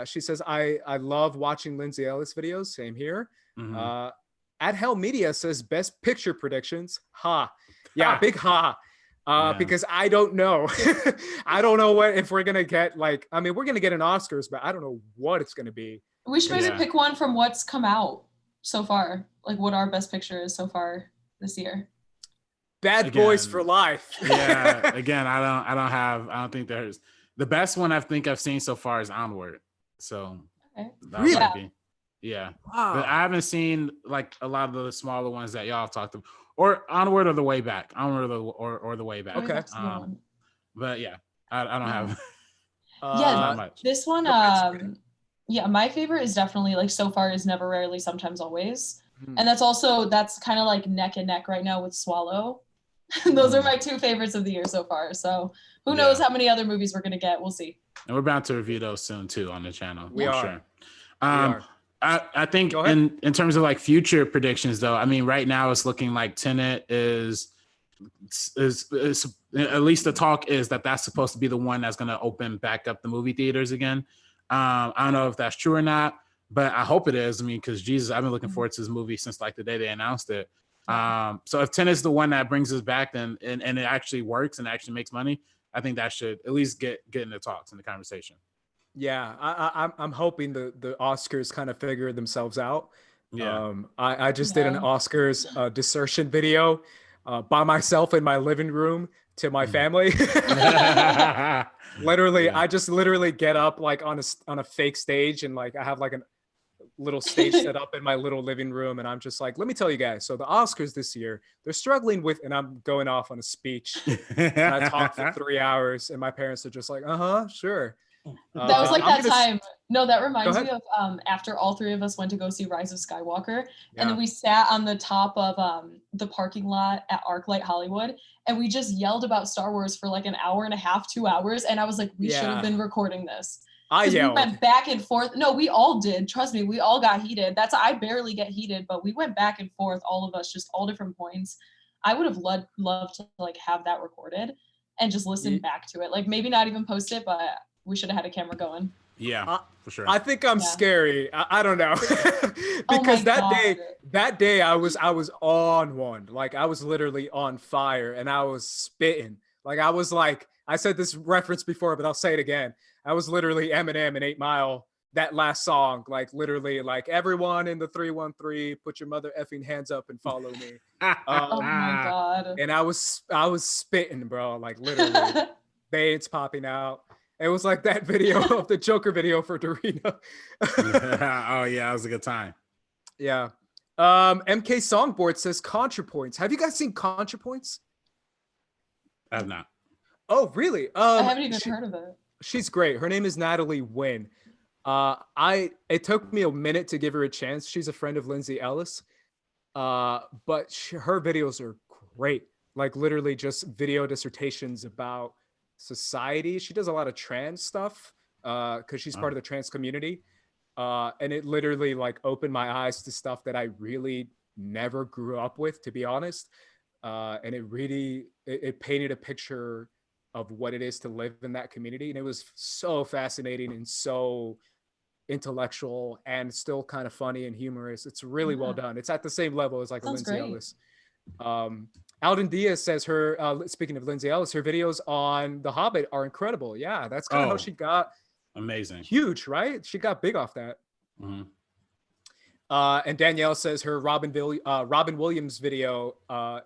She says, I love watching Lindsay Ellis videos. Same here. At Hell Media says best picture predictions. Big because I don't know. I don't know if we're gonna get we're gonna get an Oscars, but I don't know what it's gonna be. We should maybe pick one from what's come out so far, like what our best picture is so far this year. Bad Boys for Life. Again, I don't think there's the best one I think I've seen so far is Onward. So that might be. Yeah. Wow. But I haven't seen like a lot of the smaller ones that y'all have talked about, or Onward or The Way Back. Onward or The Way Back. Okay. But yeah, I don't have not much. This one, my favorite is definitely like so far is Never, Rarely, Sometimes, Always. And that's kind of like neck and neck right now with Swallow. Those are my two favorites of the year so far. So who knows how many other movies we're gonna get? We'll see. And we're bound to review those soon too on the channel. We are. Sure. I think in terms of like future predictions though, I mean right now it's looking like Tenet is at least the talk is that's supposed to be the one that's going to open back up the movie theaters again. I don't know if that's true or not, but I hope it is. I mean, because Jesus, I've been looking forward to this movie since like the day they announced it. So if Tenet's the one that brings us back, then and it actually works and actually makes money, I think that should at least get in the talks in the conversation. Yeah, I'm hoping the Oscars kind of figure themselves out. Yeah, I just did an Oscars dissertation video by myself in my living room to my family. Literally, I just literally get up like on a fake stage, and like I have like a little stage set up in my little living room, and I'm just like, let me tell you guys, so the Oscars this year, they're struggling with, and I'm going off on a speech and I talk for 3 hours, and my parents are just like, sure. That was like time. No, that reminds me of after all three of us went to go see Rise of Skywalker, and then we sat on the top of the parking lot at ArcLight Hollywood, and we just yelled about Star Wars for like an hour and a half, 2 hours, and I was like, we should have been recording this. I yelled. We went back and forth. No, we all did. Trust me, we all got heated. I barely get heated, but we went back and forth, all of us, just all different points. I would have loved to like have that recorded and just listen back to it. Like maybe not even post it, but we should have had a camera going. Yeah, for sure. I think I'm scary. I don't know. Because that day I was on one. Like I was literally on fire and I was spitting. Like I was like I said this reference before, but I'll say it again. I was literally Eminem in 8 Mile. That last song, like literally, like everyone in the 313, put your mother effing hands up and follow me. Oh my God. And I was spitting, bro, like literally, veins popping out. It was like that video of the Joker video for Dorina. Oh yeah, that was a good time. Yeah. MK Songboard says ContraPoints. Have you guys seen ContraPoints? I have not. Oh, really? I haven't even heard of it. She's great. Her name is Natalie Wynn. It took me a minute to give her a chance. She's a friend of Lindsay Ellis. But her videos are great. Like literally just video dissertations about society. She does a lot of trans stuff because she's part of the trans community. And it literally like opened my eyes to stuff that I really never grew up with, to be honest. And it really, it painted a picture of what it is to live in that community. And it was so fascinating and so intellectual and still kind of funny and humorous. It's really well done. It's at the same level as like a Lindsay Ellis. Alden Diaz says her, speaking of Lindsay Ellis, her videos on The Hobbit are incredible. Yeah, that's kind of how she got amazing, huge, right? She got big off that. And Danielle says her Robin Williams video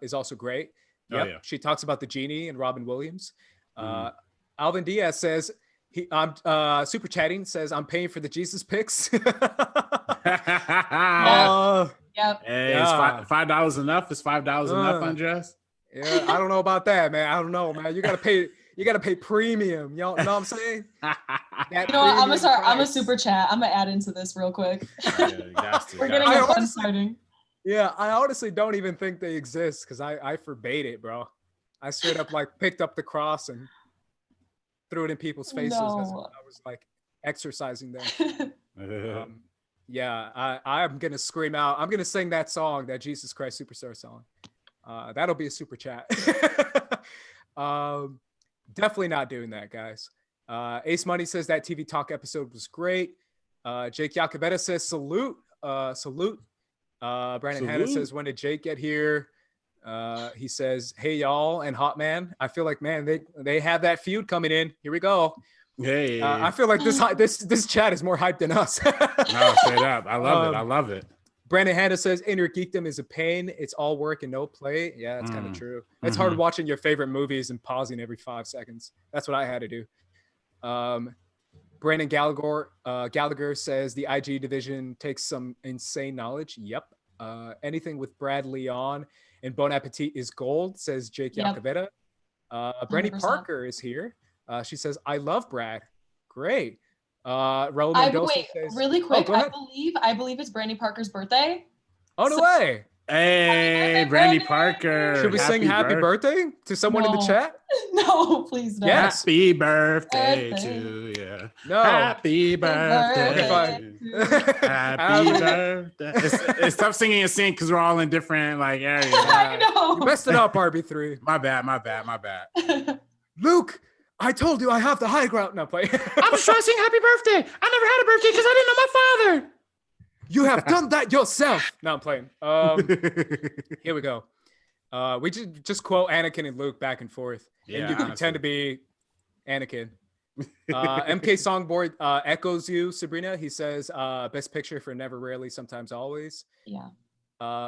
is also great. Yep. Oh, yeah. She talks about the genie and Robin Williams. Alvin Diaz says I'm super chatting, says I'm paying for the Jesus pics. Yep. Hey, is $5 enough? Is $5 enough, Andres? Yeah, I don't know about that, man. I don't know, man. You gotta pay premium. You know what I'm saying? You know what? I'm a super chat. I'm gonna add into this real quick. We're getting a fun starting. Yeah, I honestly don't even think they exist because I forbade it, bro. I straight up like picked up the cross and threw it in people's faces as I was like exercising them. Yeah, I'm gonna scream out. I'm gonna sing that song, that Jesus Christ Superstar song. That'll be a super chat. Definitely not doing that, guys. Ace Money says that TV Talk episode was great. Jake Yakavetta says salute. Salute. Brandon Hanna says, when did Jake get here? He says, hey y'all and Hot Man. I feel like, man, they have that feud coming in. Here we go. Hey, I feel like this chat is more hyped than us. No, straight up. I love it. I love it. Brandon Hanna says inner geekdom is a pain. It's all work and no play. Yeah, that's kind of true. It's hard watching your favorite movies and pausing every 5 seconds. That's what I had to do. Brandon Gallagher says the IG division takes some insane knowledge. Yep. Anything with Brad Leon and Bon Appetit is gold, says Jake Yakavetta. Brandy 100%. Parker is here. She says, I love Brad. Great. Raul Mendoza says, really quick. I believe it's Brandy Parker's birthday. Oh, no way. Hey, Brandy Parker. Should we sing happy birthday to someone in the chat? No, please don't. Yes. Happy birthday to you. No. Happy birthday. Okay, happy birthday. Stop singing and sing because we're all in different like areas. I know. You messed it up, RB3. My bad. Luke, I told you I have the high ground. No, play. I'm just trying to sing happy birthday. I never had a birthday because I didn't know my father. You have done that yourself. No, I'm playing. Here we go. We just quote Anakin and Luke back and forth. Yeah, and you pretend to be Anakin. MK Songboard echoes you, Sabrina. He says, best picture for Never, Rarely, Sometimes, Always. Yeah.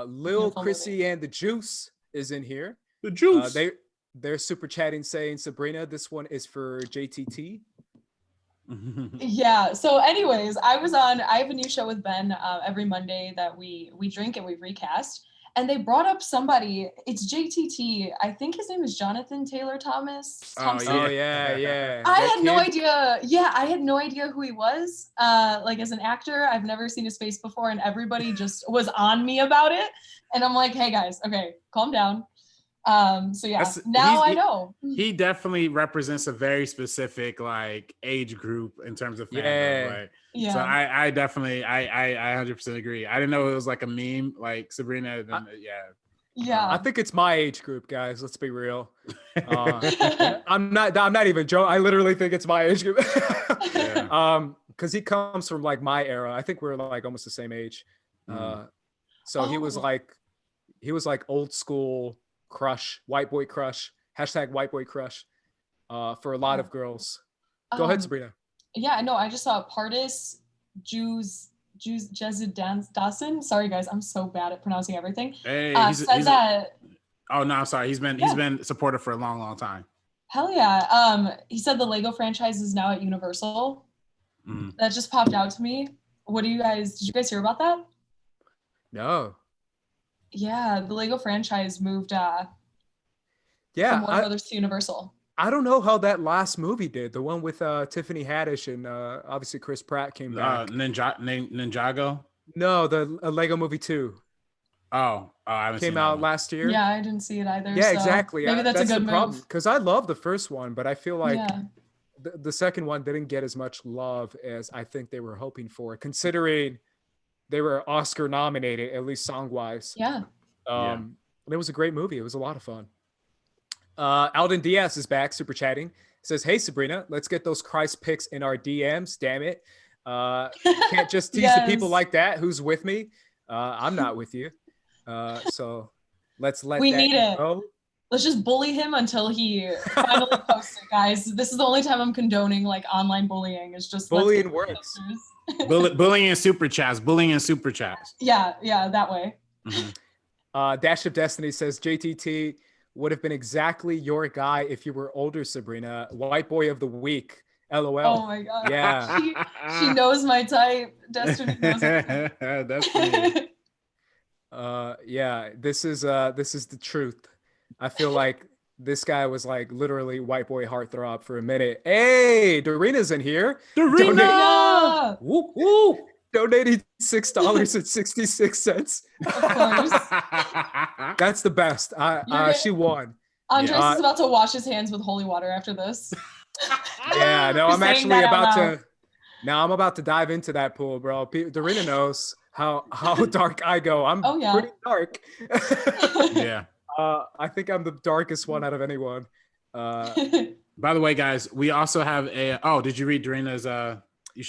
Lil Chrissy and the Juice is in here. The Juice. They're super chatting saying, Sabrina, this one is for JTT. Yeah. So anyways, I have a new show with Ben every Monday that we drink and we recast. And they brought up somebody, it's JTT. I think his name is Jonathan Taylor Thomas. Thompson. Oh yeah. I had no idea. Yeah, I had no idea who he was. Like as an actor, I've never seen his face before, and everybody just was on me about it. And I'm like, hey guys, okay, calm down. So yeah, I know. He definitely represents a very specific like age group in terms of fandom. Yeah. So I definitely I 100% agree. I didn't know it was like a meme like Sabrina. Yeah. I think it's my age group, guys. Let's be real. I'm not even joking. I literally think it's my age group. Because he comes from like my era. I think we're like almost the same age. So he was like old school crush, white boy crush, #white boy crush. for a lot of girls. Go ahead, Sabrina. Yeah, no, I just saw Pardis Dawson. Sorry guys, I'm so bad at pronouncing everything. Hey, oh no, I'm sorry. He's been supportive for a long, long time. Hell yeah. He said the Lego franchise is now at Universal. That just popped out to me. Did you guys hear about that? No. Yeah, the Lego franchise moved from Warner Brothers to Universal. I don't know how that last movie did. The one with Tiffany Haddish and obviously Chris Pratt came back. Ninjago? No, the Lego Movie 2. I haven't seen came out last year. Yeah, I didn't see it either. Yeah, exactly. Maybe that's a good move. Because I love the first one, but I feel like the second one didn't get as much love as I think they were hoping for, considering they were Oscar nominated, at least song wise. Yeah. It was a great movie. It was a lot of fun. Alden Diaz is back, super chatting. Says, "Hey Sabrina, let's get those Christ pics in our DMs. Damn it, can't just tease the people like that. Who's with me? I'm not with you. So let's let we that need it. go. Let's just bully him until he finally posts it, guys. This is the only time I'm condoning like online bullying. It's just bullying works. Bullying and super chats. Bullying and super chats. Yeah, that way. Dash of Destiny says, JTT would have been exactly your guy if you were older, Sabrina. White boy of the week. LOL. Oh my god. Yeah. She knows my type. Destiny knows my type. That's funny. Yeah, this is the truth. I feel like this guy was like literally white boy heartthrob for a minute. Hey, Dorina's in here. Dorina! Whoop, whoop. Donated $6.66. Of course. That's the best. She won. Andres is about to wash his hands with holy water after this. Yeah, no, I'm actually about to. Now I'm about to dive into that pool, bro. Dorina knows how dark I go. I'm pretty dark. Yeah. I think I'm the darkest one out of anyone. By the way, guys, we also have a. Oh, did you read Dorina's?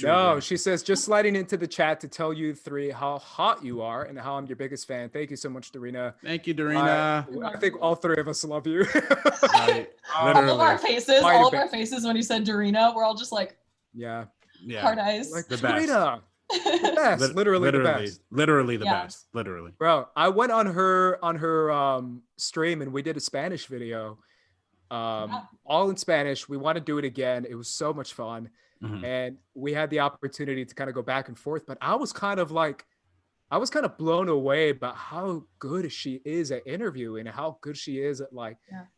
No, she says, just sliding into the chat to tell you three how hot you are and how I'm your biggest fan. Thank you so much, Dorina. Thank you, Dorina. I think all three of us love you. Right. All of our faces when you said Dorina, we're all just like, yeah, hard eyes. Like the Dorina. The best. Literally the best. Literally the best. Literally. Bro, I went on her stream and we did a Spanish video. All in Spanish. We want to do it again. It was so much fun. Mm-hmm. And we had the opportunity to kind of go back and forth, but I was kind of blown away about how good she is at interviewing and how good she is at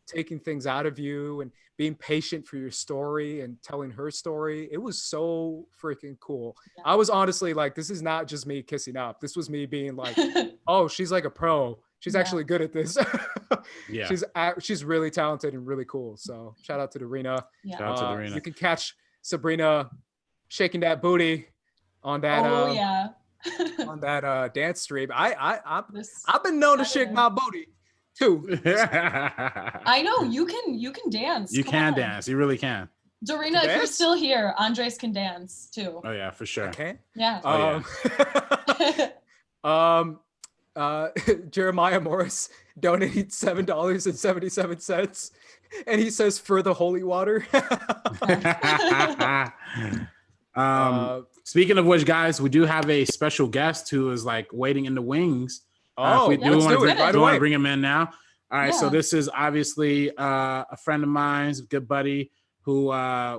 taking things out of you and being patient for your story and telling her story. It was so freaking cool. Yeah. I was honestly like, this is not just me kissing up. This was me being like, oh, she's like a pro. She's actually good at this. Yeah. She's really talented and really cool. So shout out to Dorina. Yeah. Shout out to Dorina. You can catch Sabrina shaking that booty on that on that dance stream. I've been known to shake my booty too. I know you can dance. You can dance. You really can. Dorina, if you're still here, Andres can dance too. Oh yeah, for sure. Okay. Yeah. Jeremiah Morris donated $7.77. And he says, for the holy water. Speaking of which, guys, we do have a special guest who is like waiting in the wings. We want to bring him in now. All right. So this is obviously a friend of mine's, good buddy, who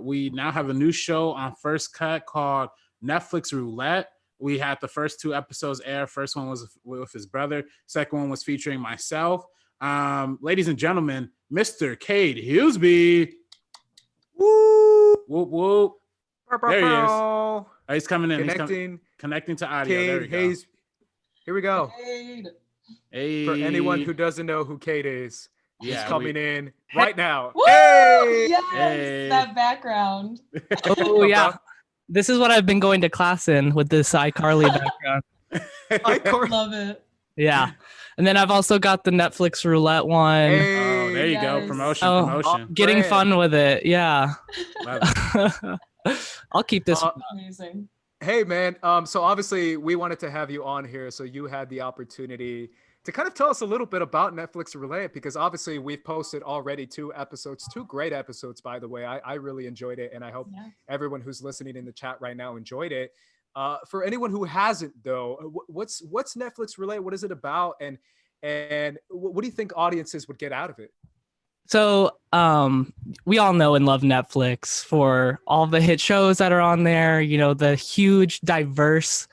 we now have a new show on First Cut called Netflix Roulette. We had the first 2 episodes air. First one was with his brother. Second one was featuring myself. Ladies and gentlemen, Mr. Cade Hughesby. Woo! Whoop, whoop. There he is. Oh, he's coming in. He's connecting to audio. Cade there we go. Hayes. Here we go. Hey. For anyone who doesn't know who Cade is, he's coming in right now. Woo! Hey! Yes, that background. Oh, yeah. This is what I've been going to class in with this iCarly background. iCarly. Love it. Yeah. And then I've also got the Netflix roulette one. Hey, there you go. Promotion. Getting fun with it. Yeah. I'll keep this. Amazing. Hey, man. So obviously we wanted to have you on here so you had the opportunity to kind of tell us a little bit about Netflix Relay, because obviously we've posted already 2 episodes, 2 great episodes, by the way. I really enjoyed it, and I hope everyone who's listening in the chat right now enjoyed it. For anyone who hasn't, though, what's Netflix Relay? What is it about? And what do you think audiences would get out of it? So we all know and love Netflix for all the hit shows that are on there, you know, the huge, diverse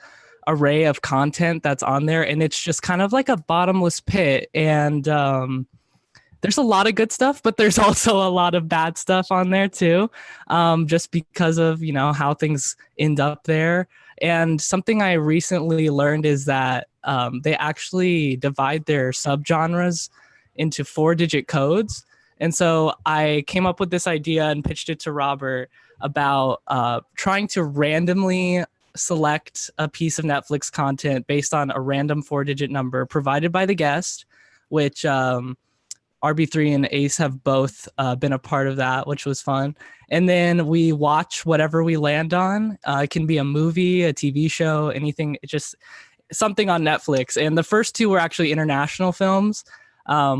array of content that's on there. And it's just kind of like a bottomless pit. And there's a lot of good stuff, but there's also a lot of bad stuff on there too, just because of, you know, how things end up there. And something I recently learned is that they actually divide their subgenres into 4-digit codes. And so I came up with this idea and pitched it to Robert about trying to randomly select a piece of Netflix content based on a random 4-digit number provided by the guest, which RB3 and Ace have both been a part of that, which was fun. And then we watch whatever we land on. It can be a movie, a TV show, anything, just something on Netflix. And the first 2 were actually international films,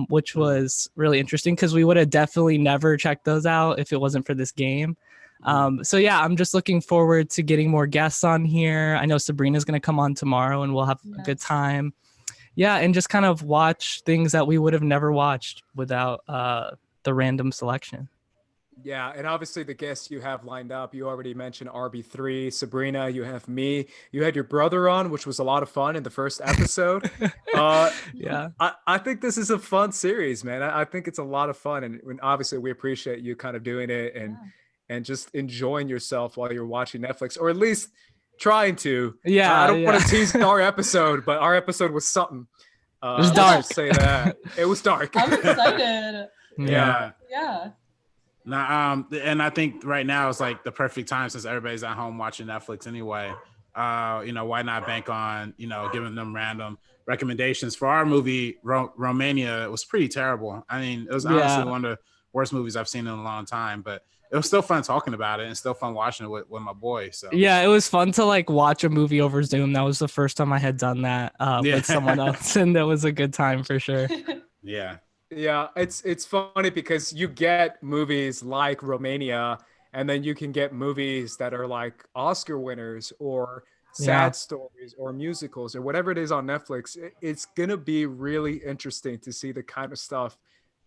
which was really interesting because we would have definitely never checked those out if it wasn't for this game. So yeah, I'm just looking forward to getting more guests on here. I know Sabrina's going to come on tomorrow and we'll have a good time. Yeah, and just kind of watch things that we would have never watched without the random selection. Yeah, and obviously the guests you have lined up, you already mentioned RB3, Sabrina, you have me, you had your brother on, which was a lot of fun in the first episode. Yeah, I think this is a fun series, man. I think it's a lot of fun, and obviously we appreciate you kind of doing it and just enjoying yourself while you're watching Netflix, or at least trying to. Yeah, I don't want to tease our episode, but our episode was something. It was dark. Say that it was dark. I'm excited. Yeah. Yeah. And I think right now is like the perfect time since everybody's at home watching Netflix anyway. You know, why not bank on, you know, giving them random recommendations for our movie, Romania. It was pretty terrible. I mean, it was honestly one of the worst movies I've seen in a long time, but it was still fun talking about it and still fun watching it with my boy. So yeah, it was fun to like watch a movie over Zoom. That was the first time I had done that with someone else, and that was a good time for sure. Yeah. Yeah, it's funny because you get movies like Romania, and then you can get movies that are like Oscar winners or sad stories or musicals or whatever it is on Netflix. It's gonna be really interesting to see the kind of stuff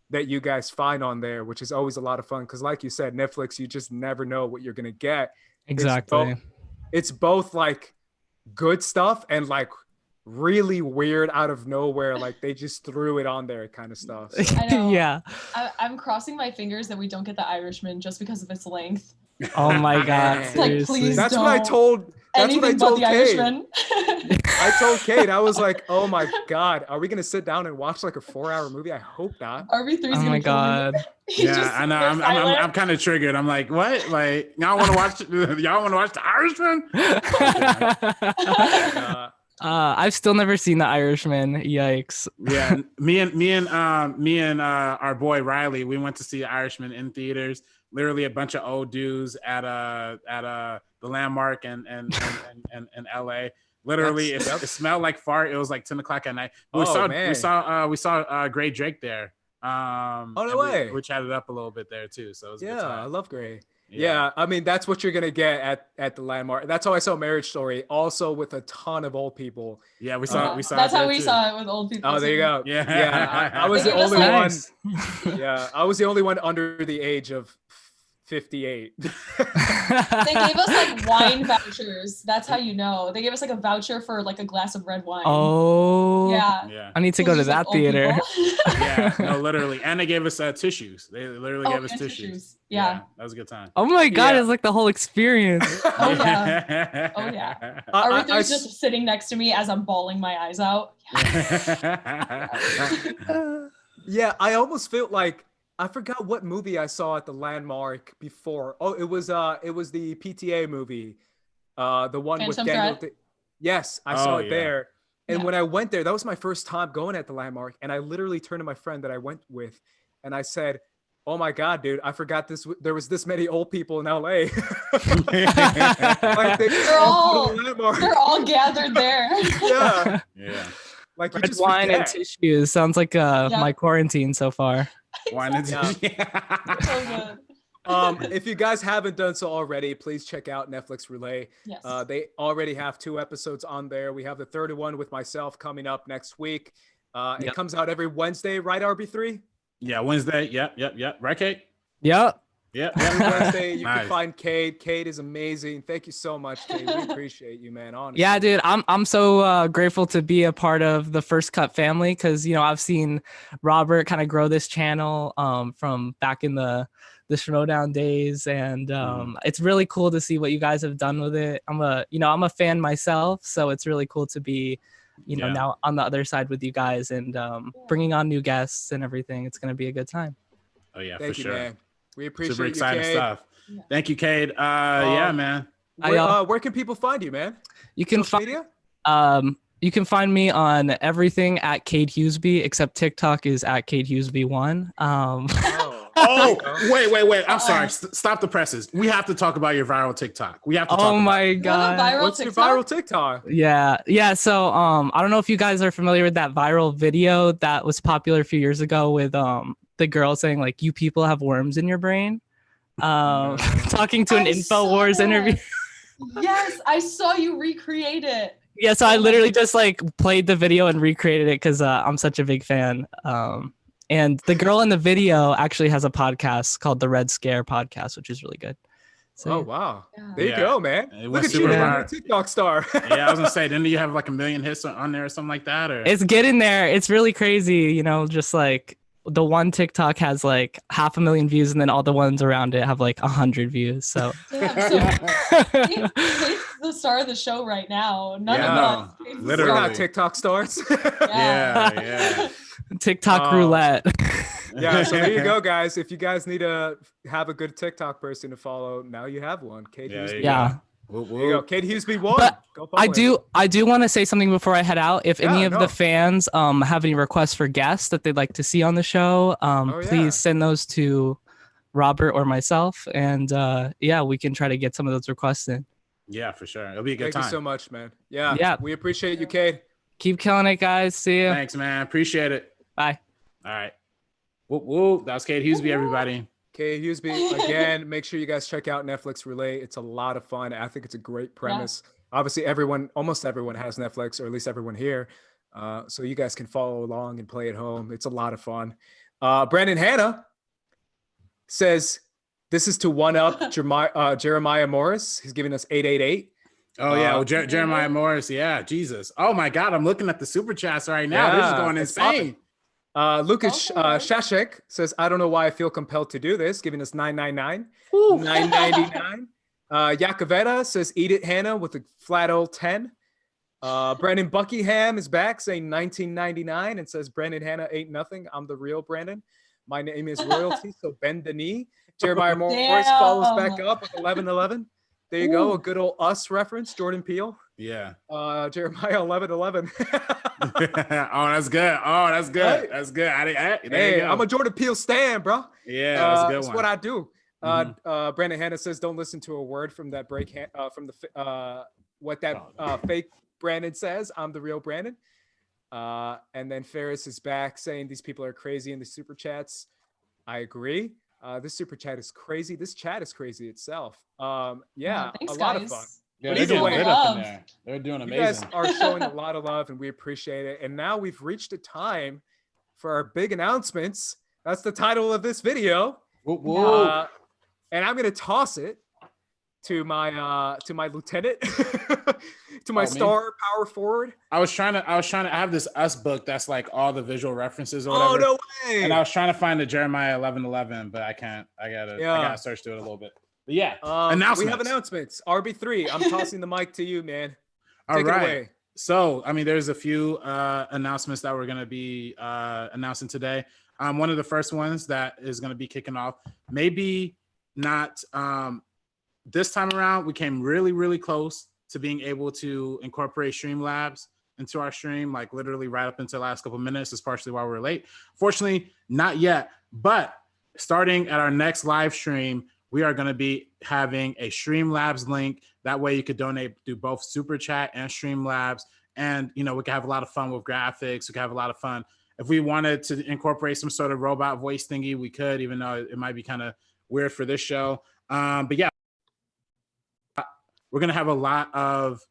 that you guys find on there, which is always a lot of fun. Because like you said, Netflix, you just never know what you're gonna get. Exactly. It's both like good stuff and like really weird out of nowhere, like they just threw it on there kind of stuff. So. I know. Yeah. I'm crossing my fingers that we don't get The Irishman just because of its length. Oh my God. Like, please That's don't. what I told. That's what I told Kate. I told Kate, I was like, "Oh my God, are we gonna sit down and watch like a 4-hour movie? I hope not." RB3's Oh gonna my kill God. me. Yeah, I know. I'm kind of triggered. I'm like, what? Like, y'all want to watch? Y'all want to watch The Irishman? I've still never seen The Irishman. Yikes. Yeah, me and our boy Riley, we went to see The Irishman in theaters. Literally a bunch of old dudes at the Landmark and LA. Literally, it smelled like fart. It was like 10 o'clock at night. We saw Gray Drake there. No way. We chatted up a little bit there too. So it was a good time. I love Gray. Yeah, I mean that's what you're gonna get at the Landmark. That's how I saw Marriage Story, also with a ton of old people. Yeah, we saw. That's how we saw it with old people. Oh, there you go. Yeah, I was the only one. Nice. Yeah, I was the only one under the age of 58. They gave us like wine vouchers. That's how you know. They gave us like a voucher for like a glass of red wine. Oh. Yeah. I need to go to that theater. Yeah, no, literally. And they gave us tissues. They literally gave us tissues. Yeah. That was a good time. Oh my God, it's like the whole experience. Oh yeah. RB3's just sitting next to me as I'm bawling my eyes out. Yeah, I almost felt like I forgot what movie I saw at the Landmark before. Oh, it was the PTA movie, the one Phantom with Daniel. Yes, I saw it there. And when I went there, that was my first time going at the Landmark, and I literally turned to my friend that I went with, and I said, "Oh my God, dude, I forgot there was this many old people in LA." Like they're all gathered there. Yeah. Yeah. Like you Red just wine and forget. tissues sounds like my quarantine so far. Wine and tissues. So good. If you guys haven't done so already, please check out Netflix Relay. Yes. They already have 2 episodes on there. We have the third one with myself coming up next week. It comes out every Wednesday, right, RB3? Yeah, Wednesday. Yep. Right, Kate? Yep. Yep. Every Wednesday, you Nice. can find Cade. Cade is amazing. Thank you so much, Cade. We appreciate you, man. Honestly. Yeah, dude, I'm so grateful to be a part of the First Cut family because I've seen Robert kind of grow this channel from back in the Schmodown days, and it's really cool to see what you guys have done with it. I'm a fan myself, so it's really cool to be now on the other side with you guys and bringing on new guests and everything. It's gonna be a good time. Oh yeah, Thank for you, sure. man. We appreciate Super you, exciting Cade. stuff. Yeah. Thank you, Cade. Yeah, man. Where can people find you, man? You can Social media? You can find me on everything at Cade Hughesby, except TikTok is at Cade Hughesby1. Wait. I'm sorry. Stop the presses. We have to talk about your viral TikTok. We have to talk about my God. What's your viral TikTok? Yeah. So I don't know if you guys are familiar with that viral video that was popular a few years ago with the girl saying like, you people have worms in your brain. Talking to an InfoWars interview. Yes, I saw you recreate it. Yeah, so I literally just like played the video and recreated it because I'm such a big fan. And the girl in the video actually has a podcast called the Red Scare Podcast, which is really good. So, wow. There you go, man. Look at you, man. TikTok star. Yeah, I was gonna say, didn't you have like 1 million hits on there or something like that? Or it's getting there. It's really crazy, just like the one TikTok has like 500,000 views, and then all the ones around it have like 100 views. So, Kate's the star of the show right now. None of us. Literally, we're not TikTok stars. Yeah. TikTok roulette. Yeah, so there you go, guys. If you guys need to have a good TikTok person to follow, now you have one. Kate Hughesby. Yeah. There you go. Kate Hughesby won. I do want to say something before I head out. If any of the fans have any requests for guests that they'd like to see on the show, please send those to Robert or myself, and we can try to get some of those requests in. Yeah, for sure. It'll be a good time. Thank you so much, man. Yeah. We appreciate you, Cade. Keep killing it, guys. See you. Thanks, man. Appreciate it. Bye. All right. Whoop, whoop. That was Cade Hughesby, everybody. Cade Hughesby. Again, make sure you guys check out Netflix Relay. It's a lot of fun. I think it's a great premise. Yeah. Obviously, almost everyone has Netflix, or at least everyone here. So you guys can follow along and play at home. It's a lot of fun. Brandon Hanna says, this is to one-up Jeremiah Morris. He's giving us 888. Oh, yeah. Well, Jeremiah Morris. Yeah. Jesus. Oh, my God. I'm looking at the super chats right now. They're just going insane. Lucas Shashek says, I don't know why I feel compelled to do this, giving us 999. 999. Yakaveta says, eat it, Hannah, with a flat old 10. Brandon Buckingham is back saying 1999 and says, Brandon Hanna ain't nothing. I'm the real Brandon. My name is Royalty, so bend the knee. Jeremiah Morris follows back up with 1111. There you go. A good old Us reference, Jordan Peele. Yeah. Jeremiah 1111. Oh, that's good. Oh, that's good. Right? That's good. Hey, I'm a Jordan Peele stan, bro. Yeah, that's a good one. That's what I do. Brandon Hanna says, don't listen to a word from that break from the what that fake Brandon says. I'm the real Brandon. And then Ferris is back saying these people are crazy in the super chats. I agree. This super chat is crazy. This chat is crazy itself. Thanks, a lot of fun. Yeah, they're doing good up in there. They're doing amazing. You guys are showing a lot of love, and we appreciate it. And now we've reached a time for our big announcements. That's the title of this video. Whoa. And I'm gonna toss it to my lieutenant, to my star power forward. I have this Us book that's like all the visual references or whatever. Oh, no way. And I was trying to find the Jeremiah 1111, but I can't. I gotta search through it a little bit. But yeah, announcements. We have announcements. RB3, I'm tossing the mic to you, man. Take it away. So, I mean, there's a few announcements that we're going to be announcing today. One of the first ones that is going to be kicking off, maybe not this time around, we came really, really close to being able to incorporate Streamlabs into our stream, like literally right up into the last couple of minutes. Is partially why we're late. Fortunately, not yet. But starting at our next live stream, we are going to be having a Streamlabs link. That way you could donate through both Super Chat and Streamlabs. and we can have a lot of fun with graphics. We can have a lot of fun. If we wanted to incorporate some sort of robot voice thingy, we could, even though it might be kind of weird for this show. But yeah, we're gonna have a lot of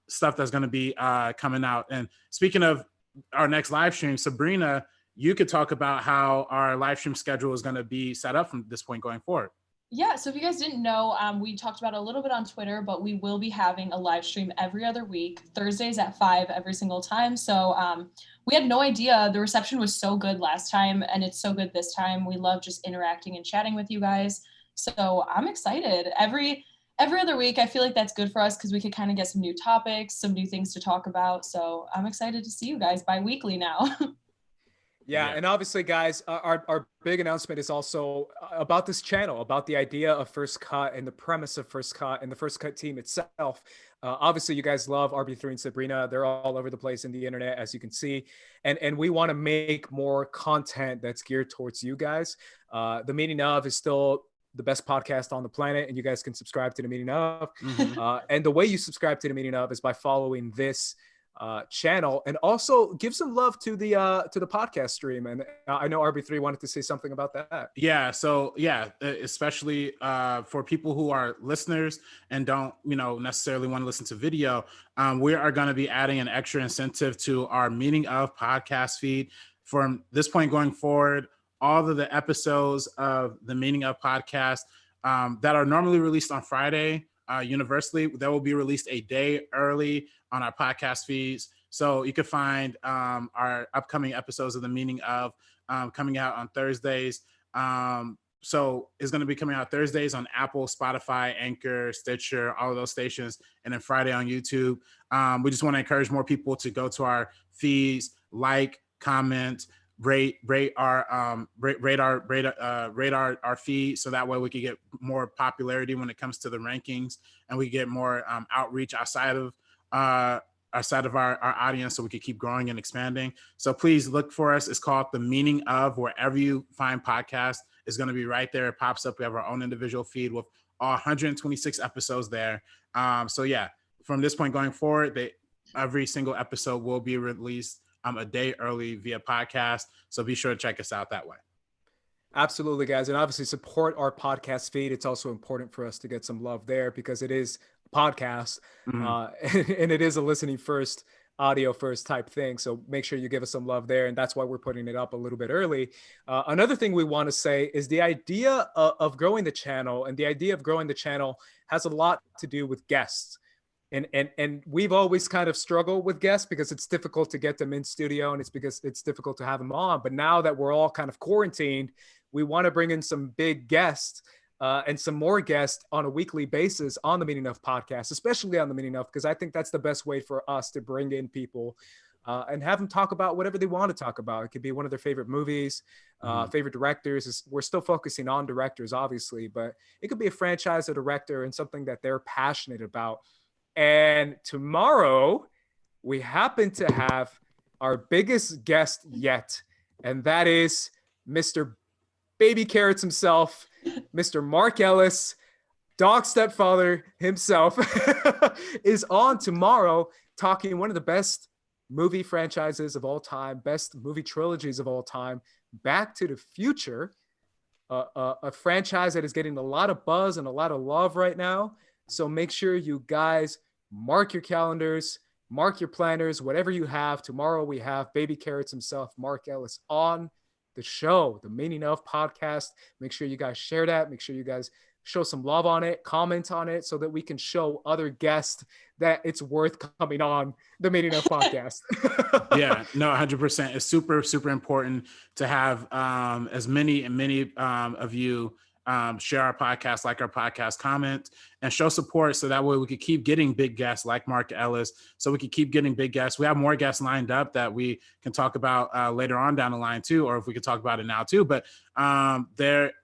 stuff that's gonna be coming out. And speaking of our next live stream, Sabrina, you could talk about how our live stream schedule is gonna be set up from this point going forward. Yeah, so if you guys didn't know, we talked about it a little bit on Twitter, but we will be having a live stream every other week, Thursdays at 5 every single time. So we had no idea. The reception was so good last time, and it's so good this time. We love just interacting and chatting with you guys. So I'm excited. Every other week, I feel like that's good for us because we could kind of get some new topics, some new things to talk about. So I'm excited to see you guys bi-weekly now. Yeah, and obviously, guys, our big announcement is also about this channel, about the idea of First Cut and the premise of First Cut and the First Cut team itself. Obviously, you guys love RB3 and Sabrina. They're all over the place in the internet, as you can see. And we want to make more content that's geared towards you guys. The Meaning Of is still the best podcast on the planet, and you guys can subscribe to The Meaning Of. And the way you subscribe to The Meaning Of is by following this channel, and also give some love to the podcast stream. And I know RB3 wanted to say something about that. Yeah, so yeah, especially for people who are listeners and don't necessarily want to listen to video, we are going to be adding an extra incentive to our Meaning Of podcast feed. From this point going forward, all of the episodes of the Meaning Of podcast that are normally released on Friday universally, that will be released a day early on our podcast feeds. So you can find our upcoming episodes of The Meaning Of coming out on Thursdays. So it's going to be coming out Thursdays on Apple, Spotify, Anchor, Stitcher, all of those stations, and then Friday on YouTube. We just want to encourage more people to go to our feeds, like, comment, rate our feed, so that way we can get more popularity when it comes to the rankings, and we get more outreach outside of our audience, so we can keep growing and expanding. So please look for us. It's called The Meaning Of. Wherever you find podcasts, it's going to be right there. It pops up. We have our own individual feed with all 126 episodes there. So yeah, from this point going forward, every single episode will be released a day early via podcast. So be sure to check us out that way. Absolutely, guys. And obviously support our podcast feed. It's also important for us to get some love there because it is a podcast and it is a listening first, audio first type thing. So make sure you give us some love there. And that's why we're putting it up a little bit early. Another thing we want to say is the idea of growing the channel, and the idea of growing the channel has a lot to do with guests. And we've always kind of struggled with guests because it's difficult to get them in studio, and it's because it's difficult to have them on. But now that we're all kind of quarantined, we want to bring in some big guests and some more guests on a weekly basis on the Meaning Of podcast, especially on the Meaning Of, because I think that's the best way for us to bring in people and have them talk about whatever they want to talk about. It could be one of their favorite movies, favorite directors. We're still focusing on directors, obviously, but it could be a franchise, a director, and something that they're passionate about. And tomorrow, we happen to have our biggest guest yet, and that is Mr. Baby Carrots himself, Mr. Mark Ellis, dog stepfather himself, is on tomorrow talking one of the best movie franchises of all time, best movie trilogies of all time, Back to the Future, a franchise that is getting a lot of buzz and a lot of love right now. So make sure you guys mark your calendars, mark your planners, whatever you have. Tomorrow we have Baby Carrots himself, Mark Ellis, on the show, the Meaning Of podcast. Make sure you guys share that. Make sure you guys show some love on it, comment on it, so that we can show other guests that it's worth coming on the Meaning Of podcast. Yeah, no, 100%. It's super, super important to have as many of you share our podcast, like our podcast, comment, and show support, so that way we could keep getting big guests like Mark Ellis, so we could keep getting big guests. We have more guests lined up that we can talk about later on down the line too, or if we could talk about it now too. But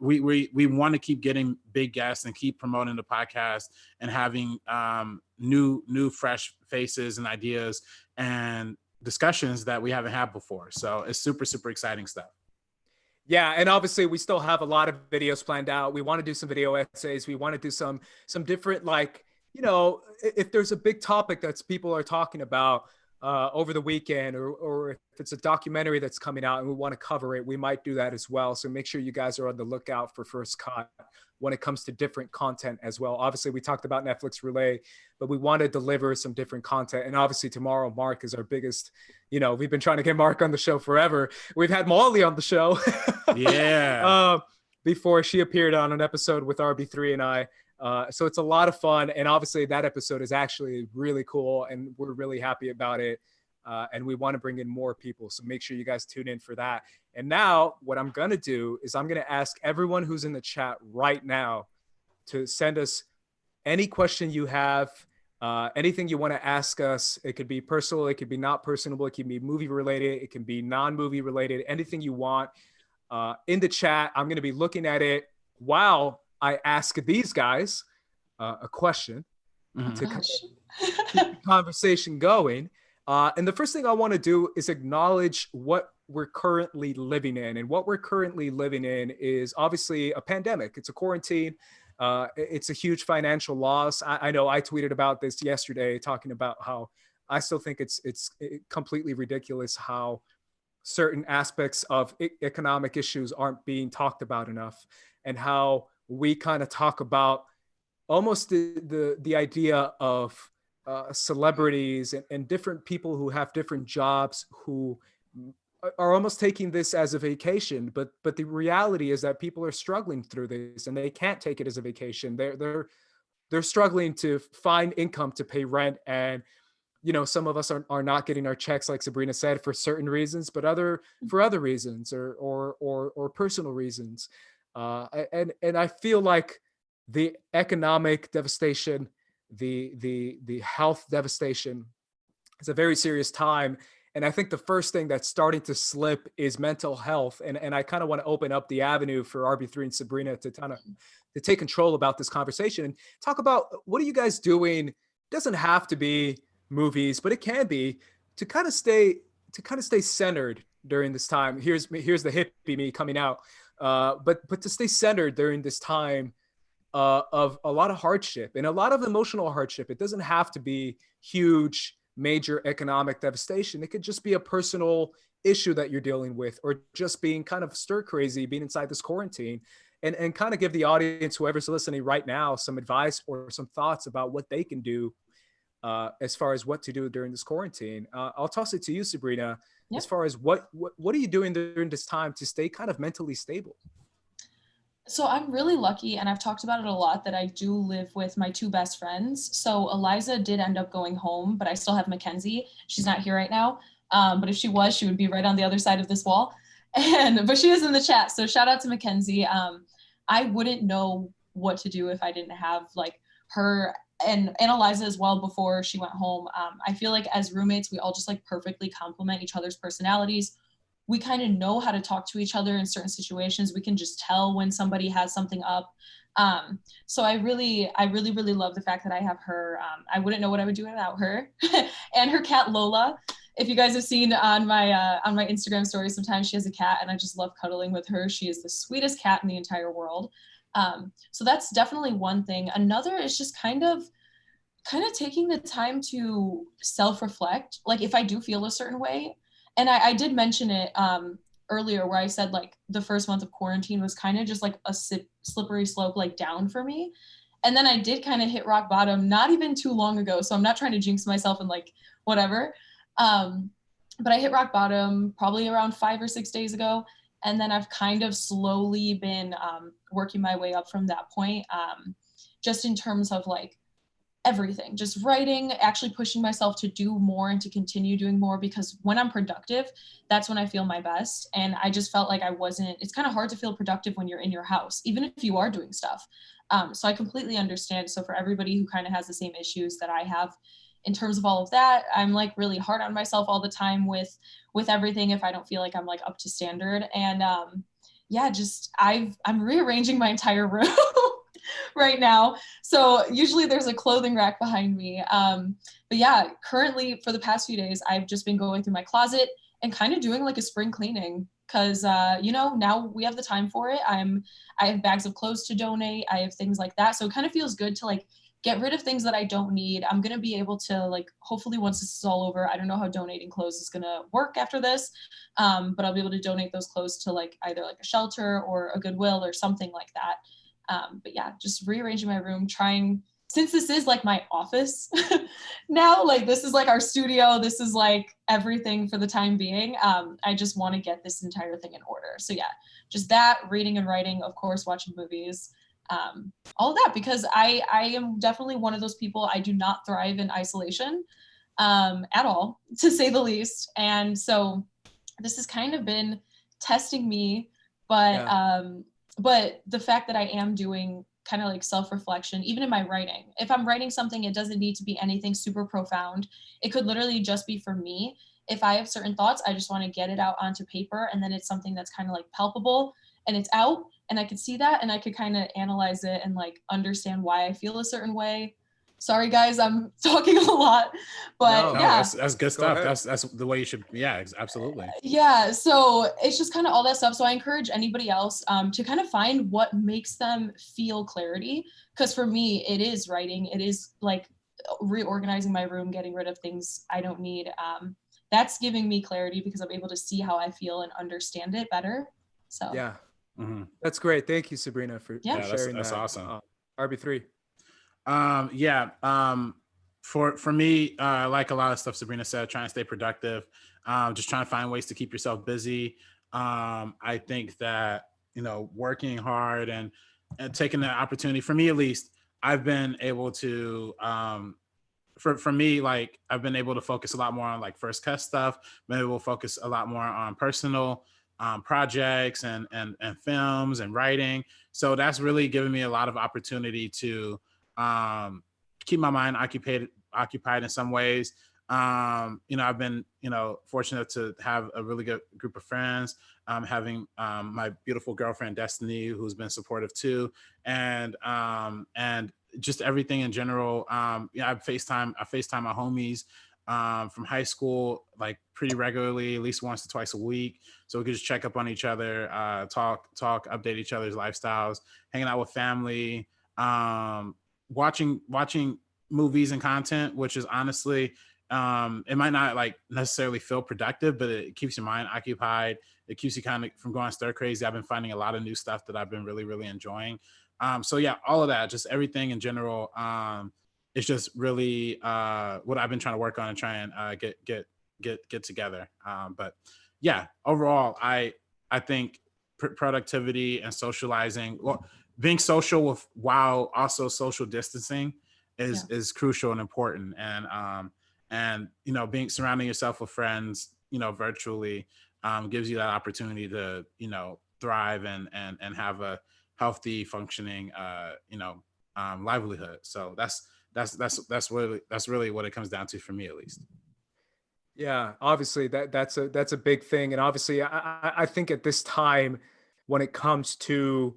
we want to keep getting big guests and keep promoting the podcast and having new fresh faces and ideas and discussions that we haven't had before. So it's super, super exciting stuff. Yeah, and obviously we still have a lot of videos planned out. We want to do some video essays. We want to do some different like you know, if there's a big topic that's people are talking about over the weekend, or if it's a documentary that's coming out and we want to cover it, we might do that as well. So make sure you guys are on the lookout for First Cut when it comes to different content as well. Obviously, we talked about Netflix Relay, but we want to deliver some different content. And obviously tomorrow, Mark is our biggest, you know, we've been trying to get Mark on the show forever. We've had Molly on the show. Yeah. Before she appeared on an episode with RB3 and I. So it's a lot of fun. And obviously that episode is actually really cool and we're really happy about it. And we want to bring in more people. So make sure you guys tune in for that. And now what I'm going to do is I'm going to ask everyone who's in the chat right now to send us any question you have, anything you want to ask us. It could be personal. It could be not personable. It can be movie related. It can be non-movie related, anything you want in the chat. I'm going to be looking at it while I ask these guys a question to keep the conversation going. And the first thing I want to do is acknowledge what we're currently living in. And what we're currently living in is obviously a pandemic. It's a quarantine. It's a huge financial loss. I know I tweeted about this yesterday, talking about how I still think it's completely ridiculous how certain aspects of economic issues aren't being talked about enough, and how we kind of talk about almost the idea of celebrities and different people who have different jobs who are almost taking this as a vacation, but the reality is that people are struggling through this and they can't take it as a vacation. They're struggling to find income to pay rent, and you know, some of us are not getting our checks, like Sabrina said, for certain reasons, but for other reasons or personal reasons. And I feel like the economic devastation, the health devastation is a very serious time. And I think the first thing that's starting to slip is mental health. And I kind of want to open up the avenue for RB3 and Sabrina to take control about this conversation and talk about what are you guys doing. It doesn't have to be movies, but it can be, to kind of stay centered during this time. Here's the hippie me coming out. But to stay centered during this time of a lot of hardship and a lot of emotional hardship. It doesn't have to be huge, major economic devastation. It could just be a personal issue that you're dealing with, or just being kind of stir crazy, being inside this quarantine, and kind of give the audience, whoever's listening right now, some advice or some thoughts about what they can do as far as what to do during this quarantine. I'll toss it to you, Sabrina. Yep. As far as what are you doing during this time to stay kind of mentally stable? So I'm really lucky, and I've talked about it a lot, that I do live with my two best friends. So Eliza did end up going home, but I still have Mackenzie. She's not here right now. But if she was, she would be right on the other side of this wall. But she is in the chat. So shout out to Mackenzie. I wouldn't know what to do if I didn't have like her and Eliza as well before she went home. I feel like as roommates, we all just like perfectly complement each other's personalities. We kind of know how to talk to each other in certain situations. We can just tell when somebody has something up. So I really love the fact that I have her. I wouldn't know what I would do without her. And her cat Lola. If you guys have seen on my Instagram story, sometimes she has a cat and I just love cuddling with her. She is the sweetest cat in the entire world. So that's definitely one thing. Another is just kind of taking the time to self-reflect. Like if I do feel a certain way, and I did mention it earlier where I said like the first month of quarantine was kind of just like a slippery slope, like down for me. And then I did kind of hit rock bottom not even too long ago. So I'm not trying to jinx myself and like whatever. But I hit rock bottom probably around 5 or 6 days ago. And then I've kind of slowly been working my way up from that point, just in terms of like everything, just writing, actually pushing myself to do more and to continue doing more, because when I'm productive, that's when I feel my best. And I just felt like it's kind of hard to feel productive when you're in your house, even if you are doing stuff. So I completely understand. So for everybody who kind of has the same issues that I have in terms of all of that, I'm like really hard on myself all the time with everything if I don't feel like I'm like up to standard. And I'm rearranging my entire room right now. So usually there's a clothing rack behind me. But yeah, currently for the past few days, I've just been going through my closet and kind of doing like a spring cleaning, because now we have the time for it. I have bags of clothes to donate. I have things like that. So it kind of feels good to like get rid of things that I don't need. I'm going to be able to, like, hopefully once this is all over, I don't know how donating clothes is going to work after this, but I'll be able to donate those clothes to like either like a shelter or a Goodwill or something like that. But yeah, just rearranging my room, trying, since this is like my office now, like this is like our studio, this is like everything for the time being. I just want to get this entire thing in order. So yeah, just that, reading and writing, of course, watching movies, all of that, because I am definitely one of those people. I do not thrive in isolation at all, to say the least. And so this has kind of been testing me, but the fact that I am doing kind of like self-reflection, even in my writing, if I'm writing something, it doesn't need to be anything super profound. It could literally just be for me. If I have certain thoughts, I just want to get it out onto paper, and then it's something that's kind of like palpable and it's out, and I could see that, and I could kind of analyze it and like understand why I feel a certain way. Sorry guys, I'm talking a lot, but yeah, that's good stuff. That's the way you should. Yeah, absolutely. Yeah, so it's just kind of all that stuff. So I encourage anybody else to kind of find what makes them feel clarity, because for me it is writing, it is like reorganizing my room, getting rid of things I don't need. That's giving me clarity because I'm able to see how I feel and understand it better. So yeah, that's great. Thank you, Sabrina, for sharing that's that. Awesome. RB3. For me, like a lot of stuff Sabrina said, trying to stay productive, just trying to find ways to keep yourself busy. I think that, working hard and taking the opportunity, for me at least, I've been able to, for me, like I've been able to focus a lot more on like first cut stuff, been able to focus a lot more on personal projects and films and writing. So that's really given me a lot of opportunity to keep my mind occupied in some ways. I've been, fortunate to have a really good group of friends, having my beautiful girlfriend, Destiny, who's been supportive too. And just everything in general. I FaceTime my homies from high school, like pretty regularly, at least once or twice a week. So we could just check up on each other, talk, update each other's lifestyles, hanging out with family, watching movies and content, which is honestly, it might not like necessarily feel productive, but it keeps your mind occupied. It keeps you kind of from going stir crazy. I've been finding a lot of new stuff that I've been really, really enjoying. So yeah, all of that, just everything in general, it's just really what I've been trying to work on and try and get together. But yeah, overall, I think productivity and socializing, well, being social while also social distancing is crucial and important. And being surrounding yourself with friends, virtually, gives you that opportunity to thrive and have a healthy, functioning livelihood. So that's really what it comes down to for me, at least. Yeah, obviously that's a big thing. And obviously I think at this time, when it comes to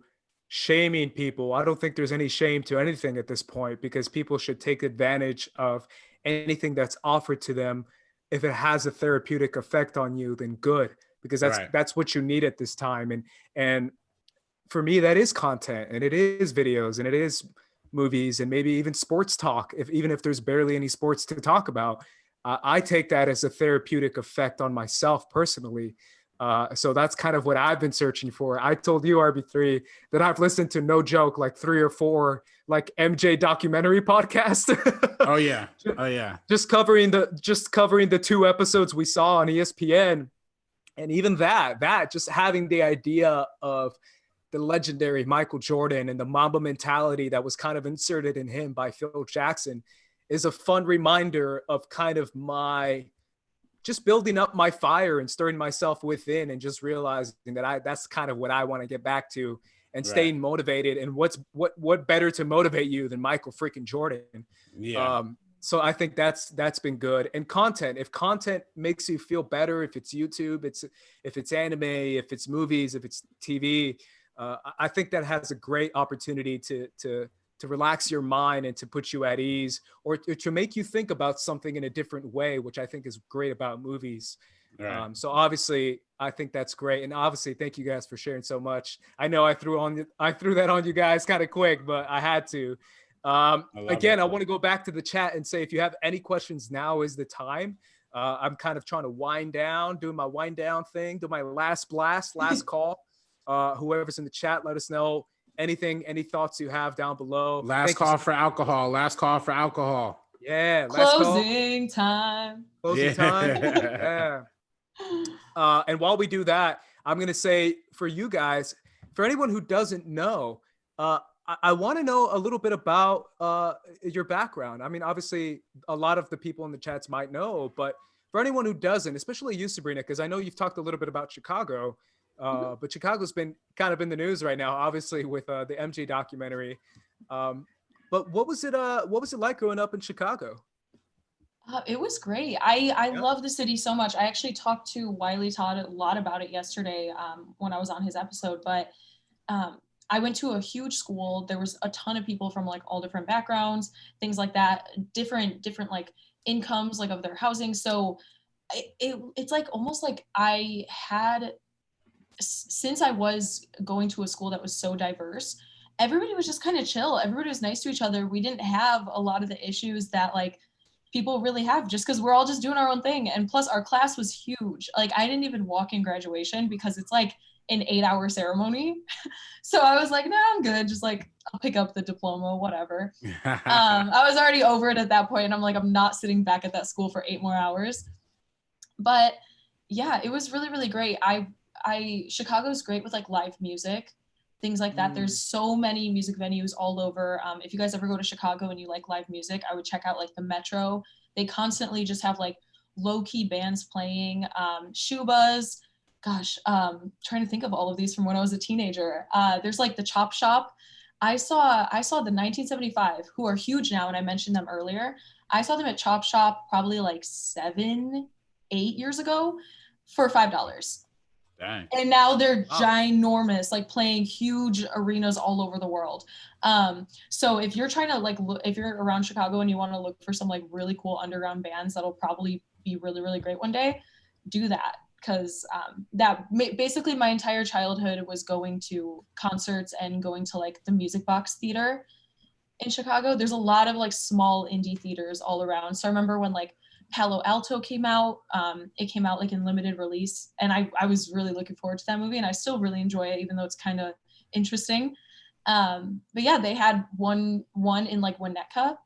shaming people, I don't think there's any shame to anything at this point, because people should take advantage of anything that's offered to them. If it has a therapeutic effect on you, then good, because that's what you need at this time. And for me, that is content, and it is videos, and it is movies, and maybe even sports talk. Even if there's barely any sports to talk about, I take that as a therapeutic effect on myself personally. So that's kind of what I've been searching for. I told you, RB3, that I've listened to, no joke, like 3 or 4 like MJ documentary podcasts. Oh yeah. Just covering the 2 episodes we saw on ESPN. And even that just having the idea of the legendary Michael Jordan and the Mamba mentality that was kind of inserted in him by Phil Jackson is a fun reminder of kind of my just building up my fire and stirring myself within, and just realizing that that's kind of what I want to get back to, and staying motivated. And what better to motivate you than Michael freaking Jordan? Yeah. So I think that's been good. And content, if content makes you feel better, if it's YouTube, if it's anime, if it's movies, if it's TV, I think that has a great opportunity to relax your mind and to put you at ease, or to make you think about something in a different way, which I think is great about movies. Right. So obviously I think that's great. And obviously thank you guys for sharing so much. I know I threw that on you guys kind of quick, but I had to. Again, I want to go back to the chat and say, if you have any questions, now is the time. I'm kind of trying to wind down, doing my wind down thing, do my last blast, last call. Whoever's in the chat, let us know anything, any thoughts you have down below. Last call for alcohol. Last call for alcohol. Yeah. Closing time. Closing time. Yeah. And while we do that, I'm going to say for you guys, for anyone who doesn't know, I want to know a little bit about your background. I mean, obviously, a lot of the people in the chats might know, but for anyone who doesn't, especially you, Sabrina, because I know you've talked a little bit about Chicago, but Chicago's been kind of in the news right now, obviously, with the MJ documentary. But what was it like growing up in Chicago? It was great. I love the city so much. I actually talked to Wiley Todd a lot about it yesterday when I was on his episode, but I went to a huge school. There was a ton of people from like all different backgrounds, things like that, different like incomes, like of their housing. So it's like almost like I had, since I was going to a school that was so diverse, everybody was just kind of chill. Everybody was nice to each other. We didn't have a lot of the issues that like people really have, just because we're all just doing our own thing. And plus our class was huge. Like I didn't even walk in graduation because it's like an 8-hour ceremony. So I was like, no, I'm good. Just like, I'll pick up the diploma, whatever. I was already over it at that point. And I'm like, I'm not sitting back at that school for 8 more hours. But yeah, it was really, really great. Chicago's great with like live music, things like that. There's so many music venues all over. If you guys ever go to Chicago and you like live music, I would check out like the Metro. They constantly just have like low-key bands playing, Shubas. Gosh, trying to think of all of these from when I was a teenager. There's like the Chop Shop. I saw the 1975, who are huge now, and I mentioned them earlier. I saw them at Chop Shop probably like 7-8 years ago for $5. Dang. And now they're ginormous, like playing huge arenas all over the world. So if you're trying to like if you're around Chicago and you want to look for some like really cool underground bands that'll probably be really, really great one day, do that. Because basically my entire childhood was going to concerts and going to like the Music Box Theater in Chicago. There's a lot of like small indie theaters all around. So I remember when like Palo Alto came out, it came out like in limited release, and I was really looking forward to that movie, and I still really enjoy it, even though it's kind of interesting. But yeah, they had one in like Winnetka,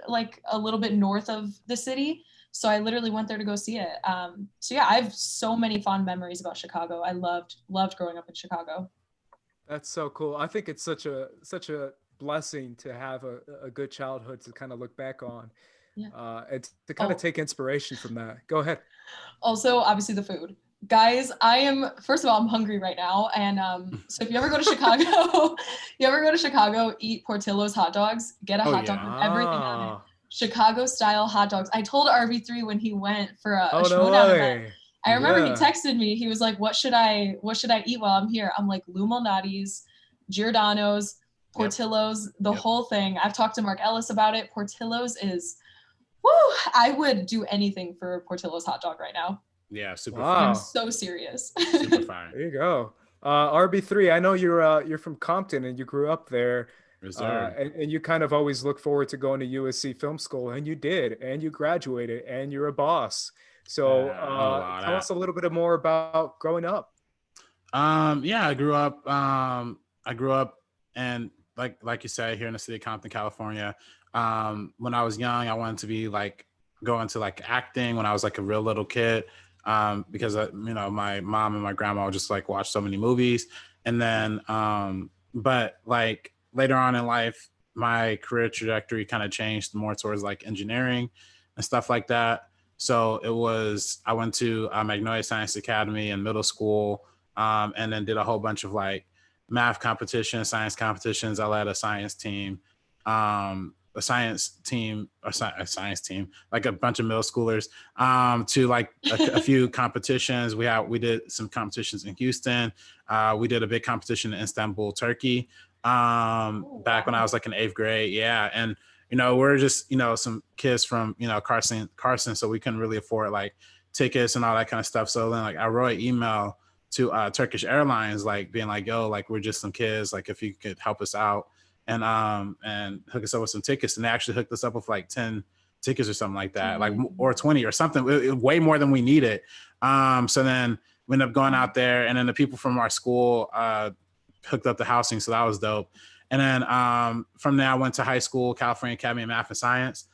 like a little bit north of the city. So I literally went there to go see it. So yeah, I have so many fond memories about Chicago. I loved growing up in Chicago. That's so cool. I think it's such a blessing to have a good childhood to kind of look back on. Yeah. And to kind of take inspiration from that. Go ahead. Also, obviously the food. Guys, first of all, I'm hungry right now. And so if you ever go to Chicago, eat Portillo's hot dogs, get a hot dog with everything on it. Chicago style hot dogs. I told RV3 when he went for a Schmoedown event. I remember he texted me. He was like, what should I eat while I'm here? I'm like, Lou Malnati's, Giordano's, Portillo's, the whole thing. I've talked to Mark Ellis about it. Portillo's is, I would do anything for Portillo's hot dog right now. Yeah, super fire. I'm so serious. Super fire. There you go. RB3, I know you're from Compton and you grew up there. And you kind of always look forward to going to USC Film School, and you did, and you graduated, and you're a boss. So tell us a little bit more about growing up. Yeah, I grew up and like you said, here in the city of Compton, California. When I was young, I wanted to be like go into like acting when I was like a real little kid, because my mom and my grandma would just like watch so many movies. And then but like later on in life, my career trajectory kind of changed more towards like engineering and stuff like that. So I went to Magnolia Science Academy in middle school, and then did a whole bunch of like math competitions, science competitions. I led a science team, like a bunch of middle schoolers, to like a few competitions. We did some competitions in Houston. We did a big competition in Istanbul, Turkey, back when I was like in 8th grade. Yeah. And, we're just, some kids from, Carson. So we couldn't really afford like tickets and all that kind of stuff. So then like I wrote an email to Turkish Airlines, like being like, yo, like we're just some kids, like if you could help us out. and hook us up with some tickets. And they actually hooked us up with like 10 tickets or something like that, like, or 20 or something, way more than we needed. So then we ended up going out there, and then the people from our school hooked up the housing. So that was dope. And then from there, I went to high school, California Academy of Math and Science.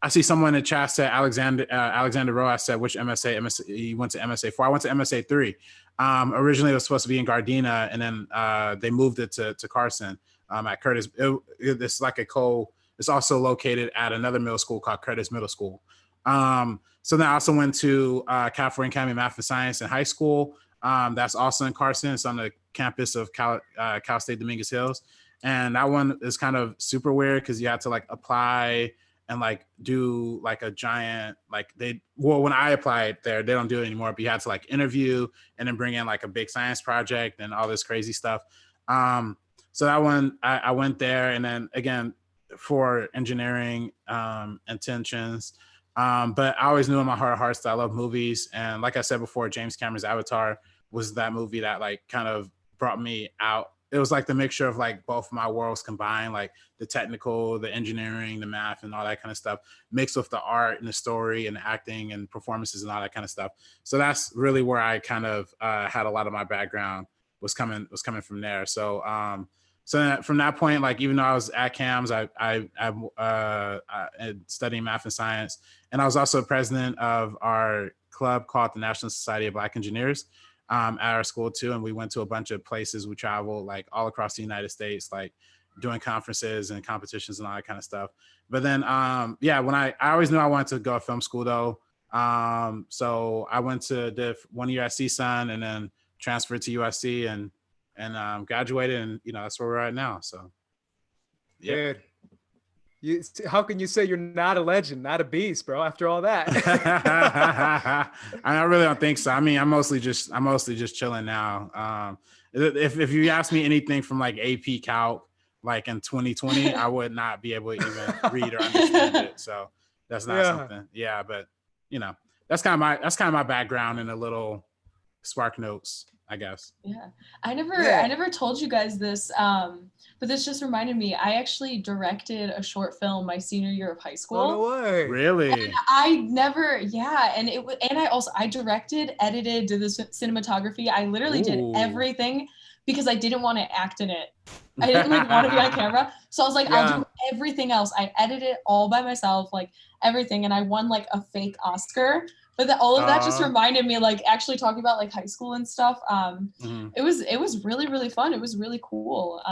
I see someone in the chat said Alexander Roas said which MSA he went to MSA 4. I went to MSA 3. Originally it was supposed to be in Gardena, and then they moved it to Carson at Curtis. It's like it's also located at another middle school called Curtis Middle School. So then I also went to California Academy of Math and Science in high school. That's also in Carson. It's on the campus of Cal State Dominguez Hills. And that one is kind of super weird because you have to like apply and like do like a giant, like when I applied there, they don't do it anymore, but you had to like interview and then bring in like a big science project and all this crazy stuff. So that one, I went there, and then again, for engineering intentions. But I always knew in my heart of hearts that I love movies. And like I said before, James Cameron's Avatar was that movie that like kind of brought me out. It was like the mixture of like both my worlds combined, like the technical, the engineering, the math, and all that kind of stuff, mixed with the art and the story and the acting and performances and all that kind of stuff. So that's really where I kind of had a lot of my background was coming from there. So so from that point, like even though I was at CAMS, I studying math and science, and I was also president of our club called the National Society of Black Engineers at our school too. And we went to a bunch of places. We traveled like all across the United States, like doing conferences and competitions and all that kind of stuff. But then, when I always knew I wanted to go to film school though. So I went to the 1 year at CSUN and then transferred to USC and graduated, and that's where we're at now. So yeah. How can you say you're not a legend, not a beast, bro, after all that? I really don't think so. I mean, I'm mostly just chilling now. If you ask me anything from like AP Calc like in 2020, I would not be able to even read or understand it. So that's not something. Yeah, but that's kind of my background in a little Spark Notes, I guess. Yeah. I never told you guys this, but this just reminded me. I actually directed a short film my senior year of high school. Oh, no way. Really? And I directed, edited, did the cinematography. I literally did everything because I didn't want to act in it. I didn't want to be on camera. So I was like, I'll do everything else. I edited it all by myself, like everything. And I won like a fake Oscar. But all of that just reminded me, like actually talking about like high school and stuff. It was really, really fun. It was really cool.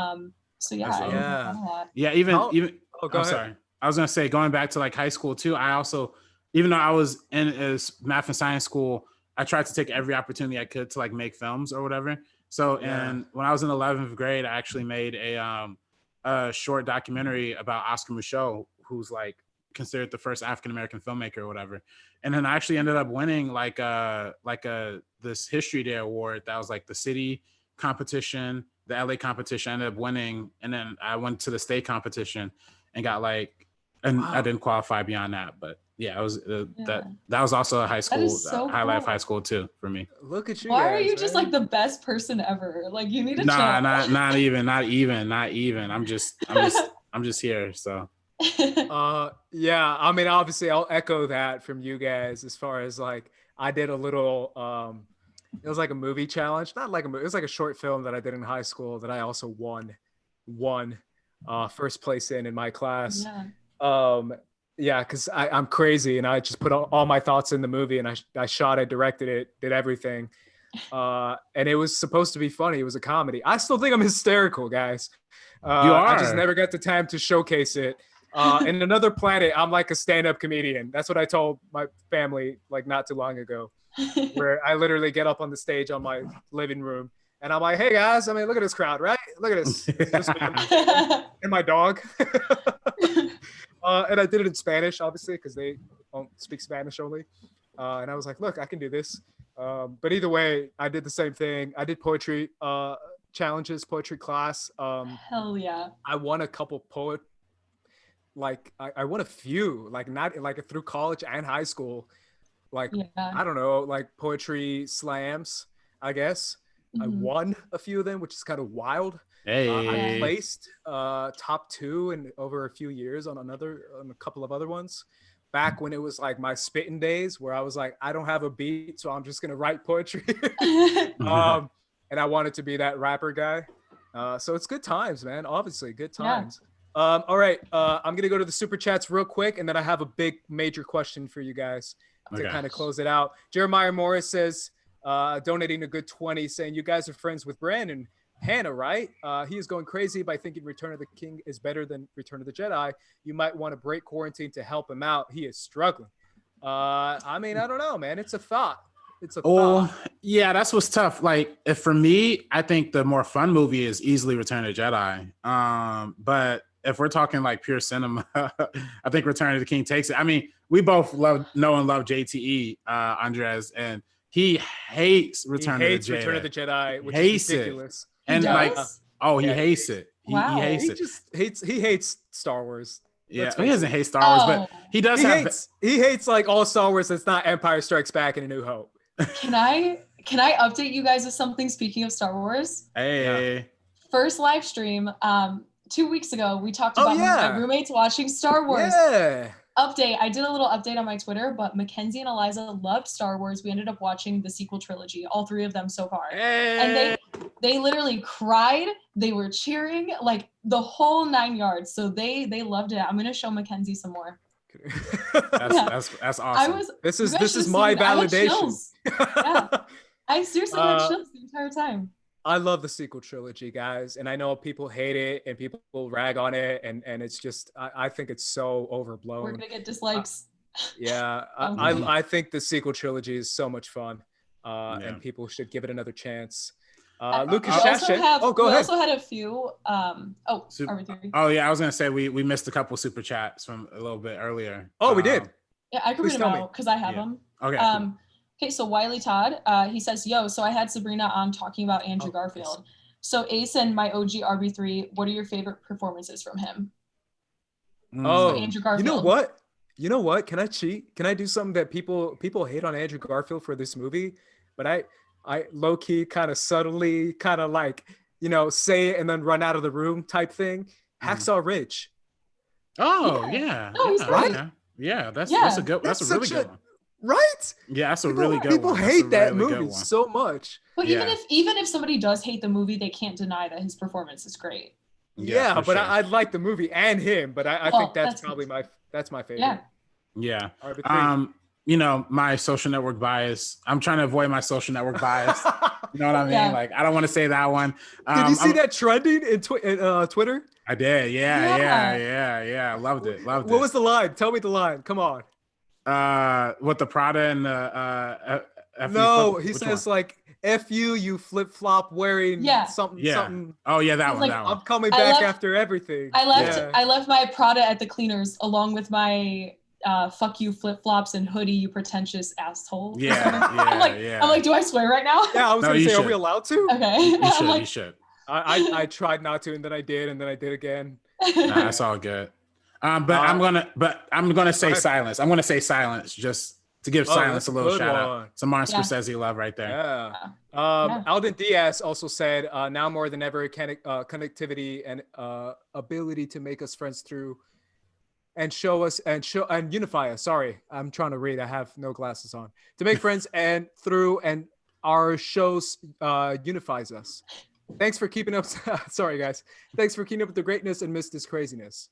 So yeah, I learned a lot. Yeah, even sorry. I was gonna say, going back to like high school too, I also, even though I was in math and science school, I tried to take every opportunity I could to like make films or whatever. So and when I was in 11th grade, I actually made a short documentary about Oscar Micheaux, who's like considered the first African-American filmmaker or whatever. And then I actually ended up winning this History Day award that was like the city competition, the LA competition. I ended up winning, and then I went to the state competition and got I didn't qualify beyond that, but yeah, it was that was also a high school highlight of high school too for me. Look at you. Why guys, are you just like the best person ever? Like you need to chill. Not even. I'm just here. So yeah, I mean, obviously I'll echo that from you guys as far as like I did a little it was like a movie challenge, not like a movie, it was like a short film that I did in high school that I also won first place in my class. Because I'm crazy and I just put all my thoughts in the movie, and I shot it, directed it, did everything, and it was supposed to be funny. It was a comedy. I still think I'm hysterical, guys. You are. I just never got the time to showcase it. In another planet, I'm like a stand-up comedian. That's what I told my family like not too long ago, where I literally get up on the stage on my living room and I'm like, hey guys, I mean, look at this crowd, right? Look at this. And my dog. And I did it in Spanish, obviously, because they don't speak Spanish only. And I was like, look, I can do this. But either way, I did the same thing. I did poetry challenges, poetry class. Hell yeah. I won a couple I won a few, like not like through college and high school, I don't know, like poetry slams, I guess. I won a few of them, which is kind of wild. Hey. I placed top 2 in over a few years on a couple of other ones. Back when it was like my spitting days, where I was like, I don't have a beat, so I'm just gonna write poetry. And I wanted to be that rapper guy. So it's good times, man. Obviously, good times. All right, I'm gonna go to the super chats real quick, and then I have a big major question for you guys to kind of close it out. Jeremiah Morris says, donating a good 20, saying you guys are friends with Brandon Hannah, right? He is going crazy by thinking Return of the King is better than Return of the Jedi. You might want to break quarantine to help him out. He is struggling. I mean, I don't know, man. It's a thought. Thought. Yeah, that's what's tough. Like, if for me, I think the more fun movie is easily Return of the Jedi. But if we're talking like pure cinema, I think Return of the King takes it. I mean, we both know and love JTE, Andres, and he hates Return of the Jedi, which is ridiculous. And he hates it. He hates it. He hates Star Wars. Yeah, he doesn't hate Star Wars, but he does. He hates like all Star Wars that's not Empire Strikes Back and A New Hope. Can I update you guys with something? Speaking of Star Wars, first live stream 2 weeks ago, we talked about my roommates watching Star Wars. Update. I did a little update on my Twitter, but Mackenzie and Eliza loved Star Wars. We ended up watching the sequel trilogy, all 3 of them so far. And they literally cried. They were cheering, like the whole 9 yards. So they loved it. I'm gonna show Mackenzie some more. That's awesome. This is my validation. I seriously had chills the entire time. I love the sequel trilogy, guys, and I know people hate it and people rag on it, and it's just I think it's so overblown. We're gonna get dislikes. I think the sequel trilogy is so much fun, and people should give it another chance. Lucas Shashik. Go ahead. We also had a few. Oh yeah, I was gonna say we missed a couple super chats from a little bit earlier. Oh, we did. Yeah, I can read them out because I have them. Okay. Okay, so Wiley Todd, he says, yo, so I had Sabrina on talking about Andrew Garfield. So Ace and my OG RB3, what are your favorite performances from him? So Andrew Garfield. You know what? Can I cheat? Can I do something that people hate on Andrew Garfield for this movie? But I low-key kind of subtly kind of like, say it and then run out of the room type thing. Hacksaw Ridge. Oh, yeah. No, he's right. Yeah, that's a really good one. Right? Yeah, that's a really good one. People hate that movie so much. But even if somebody does hate the movie, they can't deny that his performance is great. Yeah, but sure. I like the movie and him, but I think that's probably my favorite. Yeah. My social network bias. I'm trying to avoid my social network bias. You know what I mean? Yeah. Like, I don't want to say that one. Did you see that trending in Twitter? I did. Yeah. Loved it. What was the line? Tell me the line. Come on. What, the Prada and the no, he says one? Like F you flip flop wearing something. Oh yeah, that one. I'm coming back after everything. I left my Prada at the cleaners along with my fuck you flip flops and hoodie, you pretentious asshole. I'm like, do I swear right now? Yeah, I was gonna say, are we allowed to? Okay. You should. I tried not to, and then I did again. Nah, that's all good. But I'm gonna say silence. I'm gonna say silence just to give silence a little shout out. Some Martin Scorsese love right there. Alden Diaz also said, now more than ever, connectivity and ability to make us friends through and and unify us. Sorry, I'm trying to read. I have no glasses on. To make friends and through, and our shows unifies us. Thanks for keeping up. Sorry, guys. Thanks for keeping up with the greatness and miss this craziness.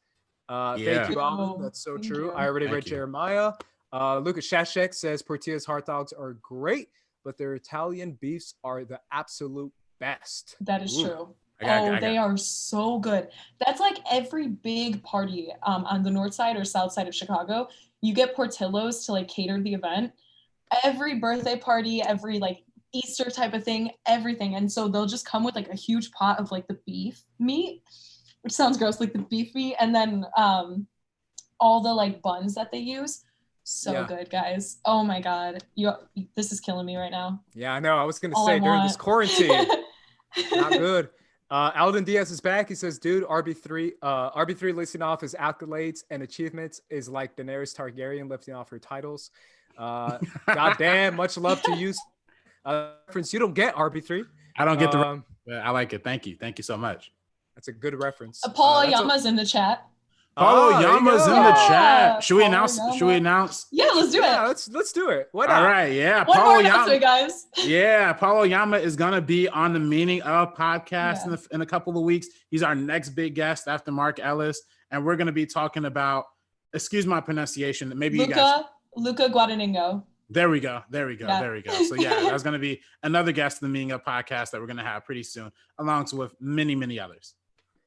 Thank you, Alden. That's so true. I already read Jeremiah. Lucas Shashek says Portia's hot dogs are great, but their Italian beefs are the absolute best. That is true. They are so good. That's like every big party on the north side or south side of Chicago. You get Portillo's to like cater the event. Every birthday party, every like Easter type of thing, everything. And so they'll just come with like a huge pot of like the beef meat, which sounds gross, like the beef meat, and then all the like buns that they use. So good, guys. Oh my God. This is killing me right now. Yeah, I know. I was going to say during this quarantine, not good. Alden Diaz is back. He says, dude, RB3 listing off his accolades and achievements is like Daenerys Targaryen lifting off her titles. Goddamn, much love to you. Reference, you don't get RB3. I don't get I like it. Thank you so much. That's a good reference. Paul Oyama's in the chat. Paulo Yama's in the chat. Should we announce? Yama. Should we announce? Yeah, let's do it. Let's do it. Why not? All right, yeah. One Paulo more Yama, announcement, guys. Yeah, Paulo Yama is gonna be on the Meaning of podcast in a couple of weeks. He's our next big guest after Mark Ellis, and we're gonna be talking about. Excuse my pronunciation. Maybe Luca Guadagnino. There we go. So yeah, that's gonna be another guest in the Meaning of podcast that we're gonna have pretty soon, along with many others.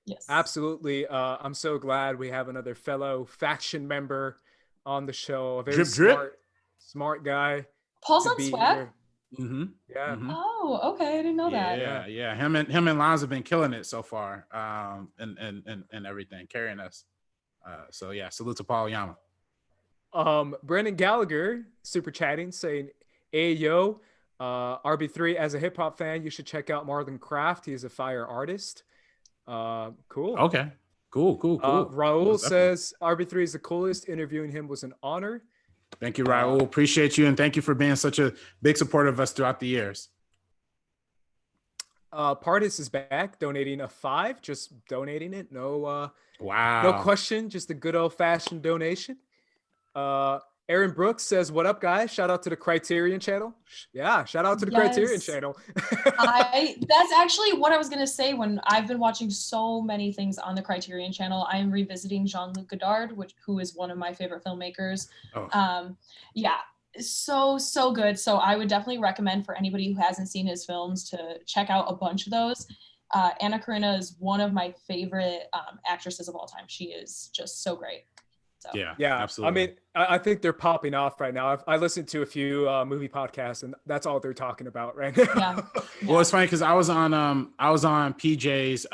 Yes, absolutely. I'm so glad we have another fellow faction member on the show. A very smart guy. Paul's on Swag. Mm-hmm. Yeah. Mm-hmm. Oh, okay. I didn't know that. Yeah. Him and Lons have been killing it so far. And everything, carrying us. So yeah, salute to Paul Yama. Brandon Gallagher super chatting saying, "Hey yo, RB3 as a hip hop fan, you should check out Marlon Craft. He is a fire artist." Cool. Okay. Cool. Raul says RB3 is the coolest. Interviewing him was an honor. Thank you, Raul. Appreciate you, and thank you for being such a big supporter of us throughout the years. Pardis is back, donating a 5, just donating it. No wow. No question, just a good old-fashioned donation. Aaron Brooks says, "What up, guys? Shout out to the Criterion channel." Yeah, shout out to the Criterion channel. That's actually what I was gonna say. When I've been watching so many things on the Criterion channel, I am revisiting Jean-Luc Godard, who is one of my favorite filmmakers. Yeah, so good. So I would definitely recommend for anybody who hasn't seen his films to check out a bunch of those. Anna Karina is one of my favorite actresses of all time. She is just so great. So. Yeah, absolutely. I mean, I think they're popping off right now. I listened to a few movie podcasts, and that's all they're talking about right now. Yeah. Well, it's funny because I was on PJ's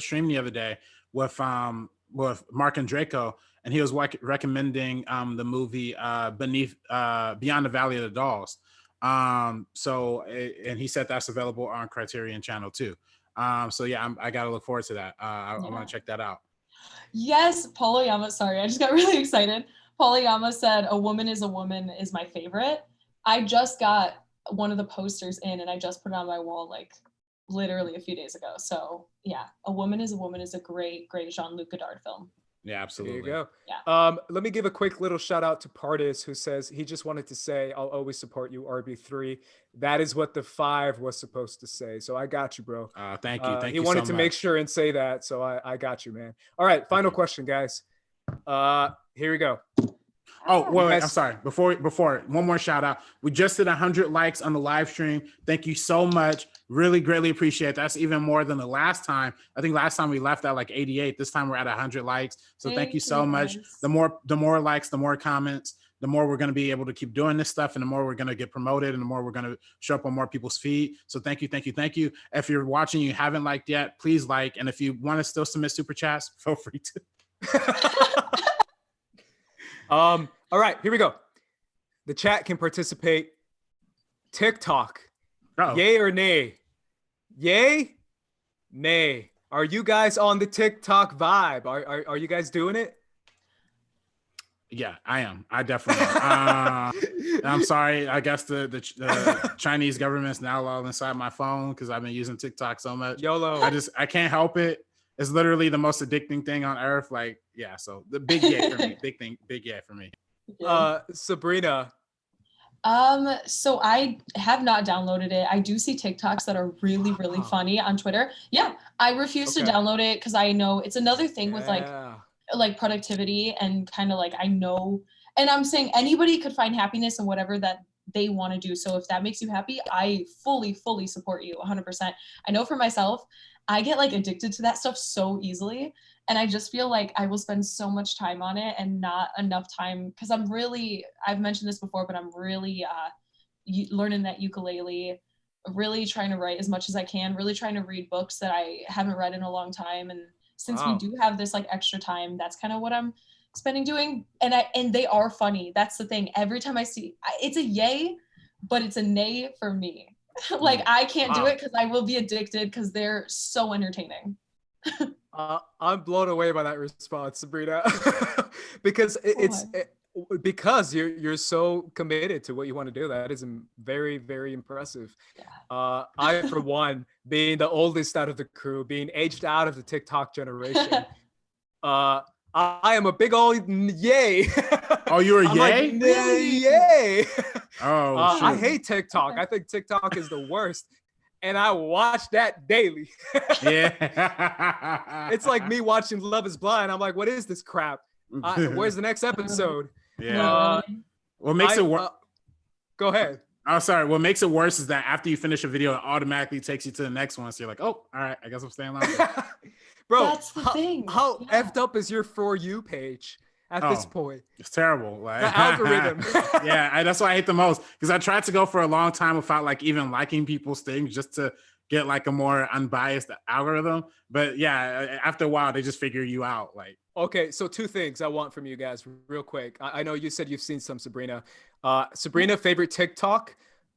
stream the other day with Mark and Draco, and he was recommending the movie Beyond the Valley of the Dolls. And he said that's available on Criterion Channel too. So yeah, I got to look forward to that. I want to check that out. Yes, Paul Oyama. Sorry, I just got really excited. Paul Oyama said, "A woman is a woman" is my favorite. I just got one of the posters in, and I just put it on my wall like literally a few days ago. So yeah, "A Woman is a Woman" is a great Jean-Luc Godard film. Yeah, absolutely. There you go. Yeah. Let me give a quick little shout out to Pardis, who says he just wanted to say, "I'll always support you, RB3." That is what the 5 was supposed to say. So I got you, bro. Thank you. He wanted to make sure and say that. So I got you, man. All right. Final question, guys. Here we go. Oh, wait, I'm sorry. Before, one more shout out. We just did 100 likes on the live stream. Thank you so much. Really greatly appreciate it. That's even more than the last time. I think last time we left at like 88. This time we're at 100 likes. So thank you so much. The more likes, the more comments, the more we're going to be able to keep doing this stuff, and the more we're going to get promoted, and the more we're going to show up on more people's feed. So thank you. If you're watching, you haven't liked yet, please like. And if you want to still submit super chats, feel free to. All right, here we go. The chat can participate. TikTok. Yay or nay? Yay? Nay. Are you guys on the TikTok vibe? Are you guys doing it? Yeah, I am. I definitely am. I'm sorry. I guess the Chinese government's now all inside my phone because I've been using TikTok so much. YOLO. I can't help it. It's literally the most addicting thing on earth. Like, yeah. So the big yay for me. Big yay for me. Sabrina. So I have not downloaded it. I do see TikToks that are really funny on Twitter. Yeah, I refuse to download it because I know it's another thing with like productivity and kind of like I know, and I'm saying anybody could find happiness in whatever that they want to do. So if that makes you happy, I fully support you 100%. I know for myself, I get like addicted to that stuff so easily. And I just feel like I will spend so much time on it and not enough time because I've mentioned this before, but I'm really learning that ukulele, really trying to write as much as I can, really trying to read books that I haven't read in a long time. And since we do have this like extra time, that's kind of what I'm spending doing. And they are funny. That's the thing. Every time I see, it's a yay, but it's a nay for me. Like I can't do it because I will be addicted because they're so entertaining. I'm blown away by that response, Sabrina, because Because you're so committed to what you want to do. That is very, very impressive. Yeah. I, for one, being the oldest out of the crew, being aged out of the TikTok generation, I am a big old yay. Oh, you're a I'm yay? like, Really? yay. Oh, I shoot. hate TikTok. Okay. I think TikTok is the worst. And I watch that daily. Yeah. It's like me watching Love is Blind. I'm like, what is this crap? Where's the next episode? Yeah. What makes it worse? Go ahead. Oh, sorry. What makes it worse is that after you finish a video, it automatically takes you to the next one. So you're like, oh, all right, I guess I'm staying longer. Bro, That's the thing. How effed up is your For You page at this point? It's terrible. Like, the algorithm. Yeah, that's why I hate the most. Because I tried to go for a long time without like even liking people's things just to get like a more unbiased algorithm. But yeah, after a while, they just figure you out. Like, okay, so two things I want from you guys real quick. I know you said you've seen some Sabrina. Sabrina, favorite TikTok?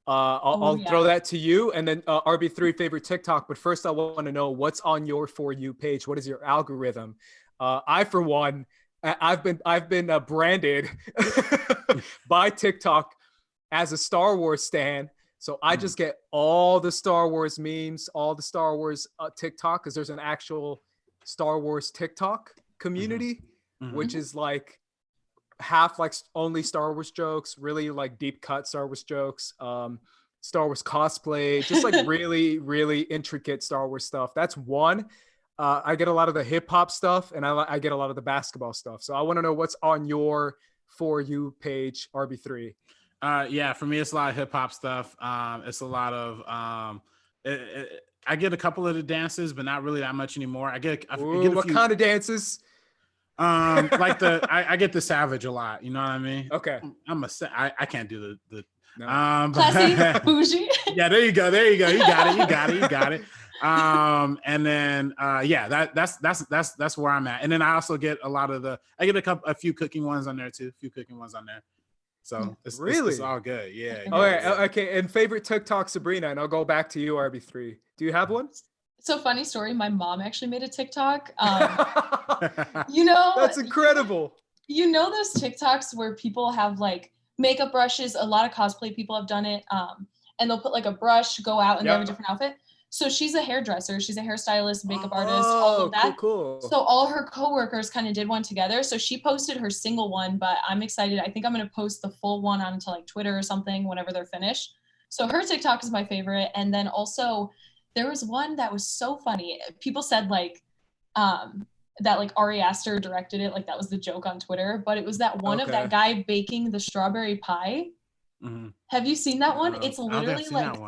I'll throw that to you, and then RB3 favorite TikTok. But first, I want to know what's on your For You page. What is your algorithm? I, for one, I've been branded by TikTok as a Star Wars stan. So I just get all the Star Wars memes, all the Star Wars TikTok, because there's an actual Star Wars TikTok community, which is like half like only Star Wars jokes, really like deep cut Star Wars jokes, Star Wars cosplay, just like really, really intricate Star Wars stuff. That's one. I get a lot of the hip hop stuff, and I get a lot of the basketball stuff. So I want to know what's on your For You page, RB3. Yeah, for me, it's a lot of hip hop stuff. It's a lot of I get a couple of the dances, but not really that much anymore. I get a what few, kind of dances? like I get the savage a lot. You know what I mean? Okay. I can't do the no. Classy, bougie. Yeah, there you go. You got it. And then yeah, that's where I'm at. And then I also get a lot of a few cooking ones on there too. So it's all good. Yeah. Okay. And favorite TikTok, Sabrina, and I'll go back to you, RB3. Do you have one? So funny story. My mom actually made a TikTok. You know, that's incredible. You know those TikToks where people have like makeup brushes. A lot of cosplay people have done it. And they'll put like a brush, go out, and they have a different outfit. So she's a hairdresser, she's a hairstylist, makeup artist, all of that. Cool. So all her coworkers kind of did one together. So she posted her single one, but I'm excited. I think I'm going to post the full one onto like Twitter or something whenever they're finished. So her TikTok is my favorite. And then also there was one that was so funny. People said like that like Ari Aster directed it. Like that was the joke on Twitter, but it was that one of that guy baking the strawberry pie. Mm-hmm. Have you seen that one? It's literally like,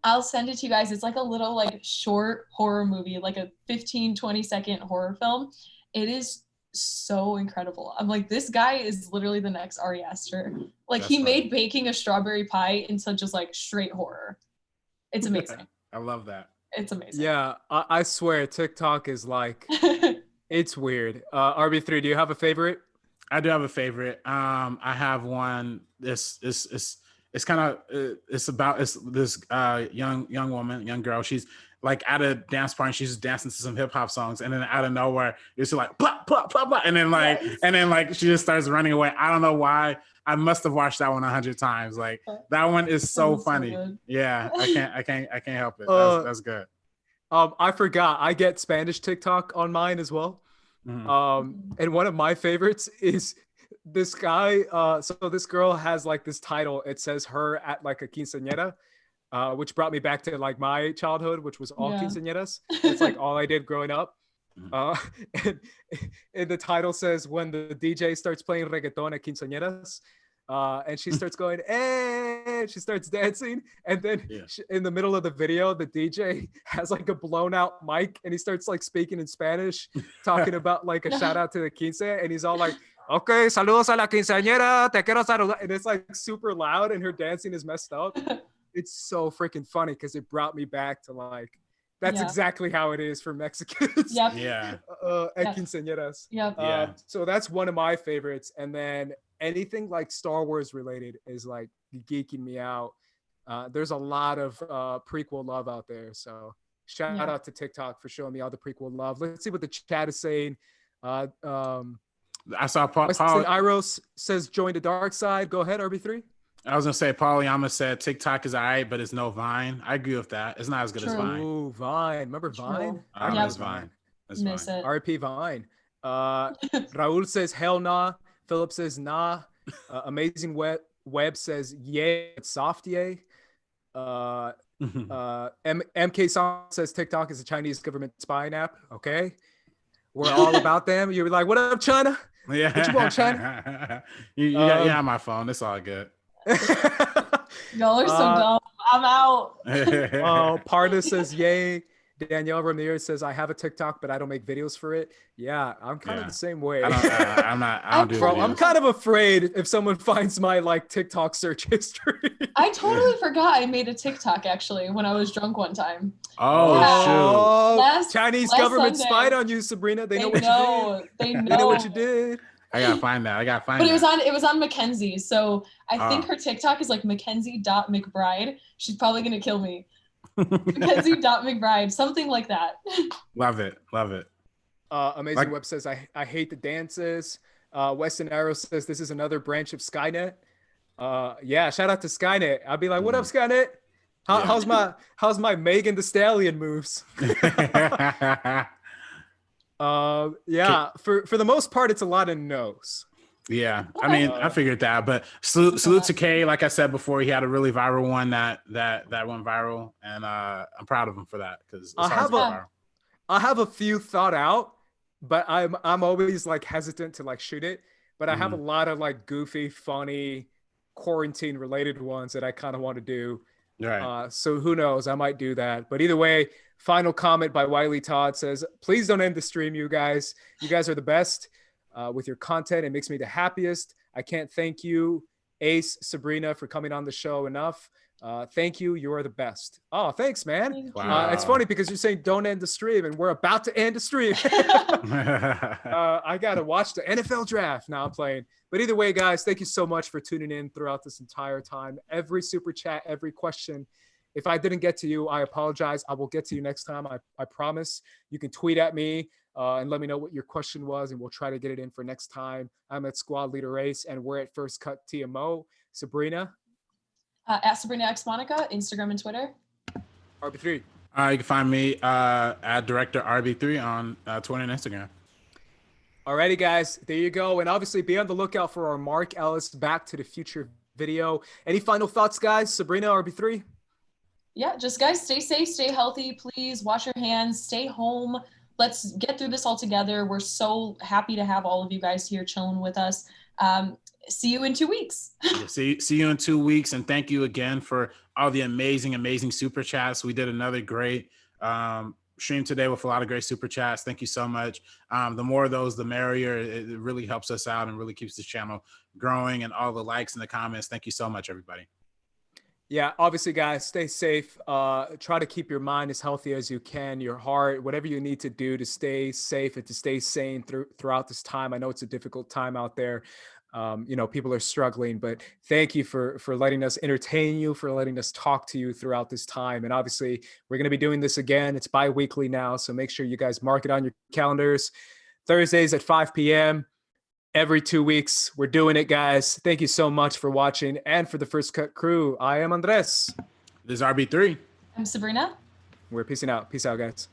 I'll send it to you guys. It's like a little like short horror movie, like a 15-20 second horror film. It is so incredible. I'm like, this guy is literally the next Ari Aster. Like he made baking a strawberry pie into just like straight horror. It's amazing. I love that. It's amazing. Yeah, I swear TikTok is like, it's weird. RB3, do you have a favorite? I do have a favorite. I have one. It's kind of it's this young woman, young girl. She's like at a dance party, and she's just dancing to some hip hop songs, and then out of nowhere, it's like blah, blah, blah, blah, and then like she just starts running away. I don't know why. I must have watched that one 100 times. Like that one is so funny. So yeah, I can't help it. That's good. I forgot. I get Spanish TikTok on mine as well. Mm-hmm. And one of my favorites is this guy. So this girl has like this title. It says her at like a quinceañera, which brought me back to like my childhood, which was all quinceañeras. It's like all I did growing up. And the title says when the DJ starts playing reggaeton at quinceañeras, and she starts going, hey, she starts dancing, and then in the middle of the video, the DJ has like a blown out mic, and he starts like speaking in Spanish, talking about like a shout out to the quince, and he's all like, okay, saludos a la quinceañera, te quiero saludar, and it's like super loud, and her dancing is messed up. It's so freaking funny because it brought me back to like, that's exactly how it is for Mexicans. At quinceañeras. So that's one of my favorites. And then anything like Star Wars related is like geeking me out. There's a lot of prequel love out there. So shout out to TikTok for showing me all the prequel love. Let's see what the chat is saying. I saw Paul. Weston Iros says join the dark side. Go ahead, RB3. I was gonna say Paul Yama said TikTok is alright, but it's no Vine. I agree with that. It's not as good as Vine. Ooh, Vine. Remember Vine? I miss Vine. Miss it. RP Vine. Raul says hell nah. Philip says nah. Amazing Web says yay, soft yay. MK Song says TikTok is a Chinese government spying app. Okay, we're all about them. You're like, what up, China? Yeah, what you want, China? you got my phone. It's all good. Y'all are so dumb. I'm out. Parda says yay. Danielle Ramirez says I have a TikTok, but I don't make videos for it. Yeah, I'm kind of the same way. I don't do videos. I'm kind of afraid if someone finds my like TikTok search history. I totally forgot I made a TikTok actually when I was drunk one time. Shoot. Chinese government Sunday, spied on you, Sabrina. They know what you did. They know what you did. I gotta find that. But it was on Mackenzie. So I think her TikTok is like Mackenzie.McBride. She's probably gonna kill me. Mackenzie.McBride, something like that. Love it. Amazing Web says I hate the dances. Weston Arrow says this is another branch of Skynet. Yeah, shout out to Skynet. I'll be like, what up, Skynet? How's my Megan Thee Stallion moves? Yeah, for the most part, it's a lot of no's. Yeah, I mean, I figured that, but salute to Kay. Like I said before, he had a really viral one that went viral, and I'm proud of him for that because I have a few thought out, but I'm always like hesitant to like shoot it. But I have a lot of like goofy, funny, quarantine related ones that I kind of want to do. Right. So who knows? I might do that. But either way, final comment by Wiley Todd says, "Please don't end the stream, you guys. You guys are the best." With your content, it makes me the happiest. I can't thank you, Ace, Sabrina, for coming on the show enough. Thank you. You are the best. Oh, thanks, man. Wow. It's funny because you're saying don't end the stream, and we're about to end the stream. I got to watch the NFL draft. Now I'm playing. But either way, guys, thank you so much for tuning in throughout this entire time. Every super chat, every question. If I didn't get to you, I apologize. I will get to you next time. I promise. You can tweet at me. And let me know what your question was, and we'll try to get it in for next time. I'm at Squad Leader Race, and we're at First Cut TMO. Sabrina? At Sabrina X Monica, Instagram and Twitter. RB3. You can find me at Director RB3 on Twitter and Instagram. Alrighty, guys. There you go. And obviously, be on the lookout for our Mark Ellis Back to the Future video. Any final thoughts, guys? Sabrina, RB3? Yeah, just guys, stay safe, stay healthy. Please wash your hands, stay home. Let's get through this all together. We're so happy to have all of you guys here chilling with us. See you in 2 weeks. Yeah, see you in 2 weeks. And thank you again for all the amazing super chats. We did another great stream today with a lot of great super chats. Thank you so much. The more of those, the merrier. It really helps us out and really keeps this channel growing, and all the likes and the comments. Thank you so much, everybody. Yeah, obviously, guys, stay safe. Try to keep your mind as healthy as you can, your heart, whatever you need to do to stay safe and to stay sane throughout this time. I know it's a difficult time out there. People are struggling, but thank you for letting us entertain you, for letting us talk to you throughout this time. And obviously, we're going to be doing this again. It's bi-weekly now, so make sure you guys mark it on your calendars. Thursdays at 5 p.m. Every 2 weeks, we're doing it, guys. Thank you so much for watching. And for the First Cut crew, I am Andres. This is RB3. I'm Sabrina. We're peacing out. Peace out, guys.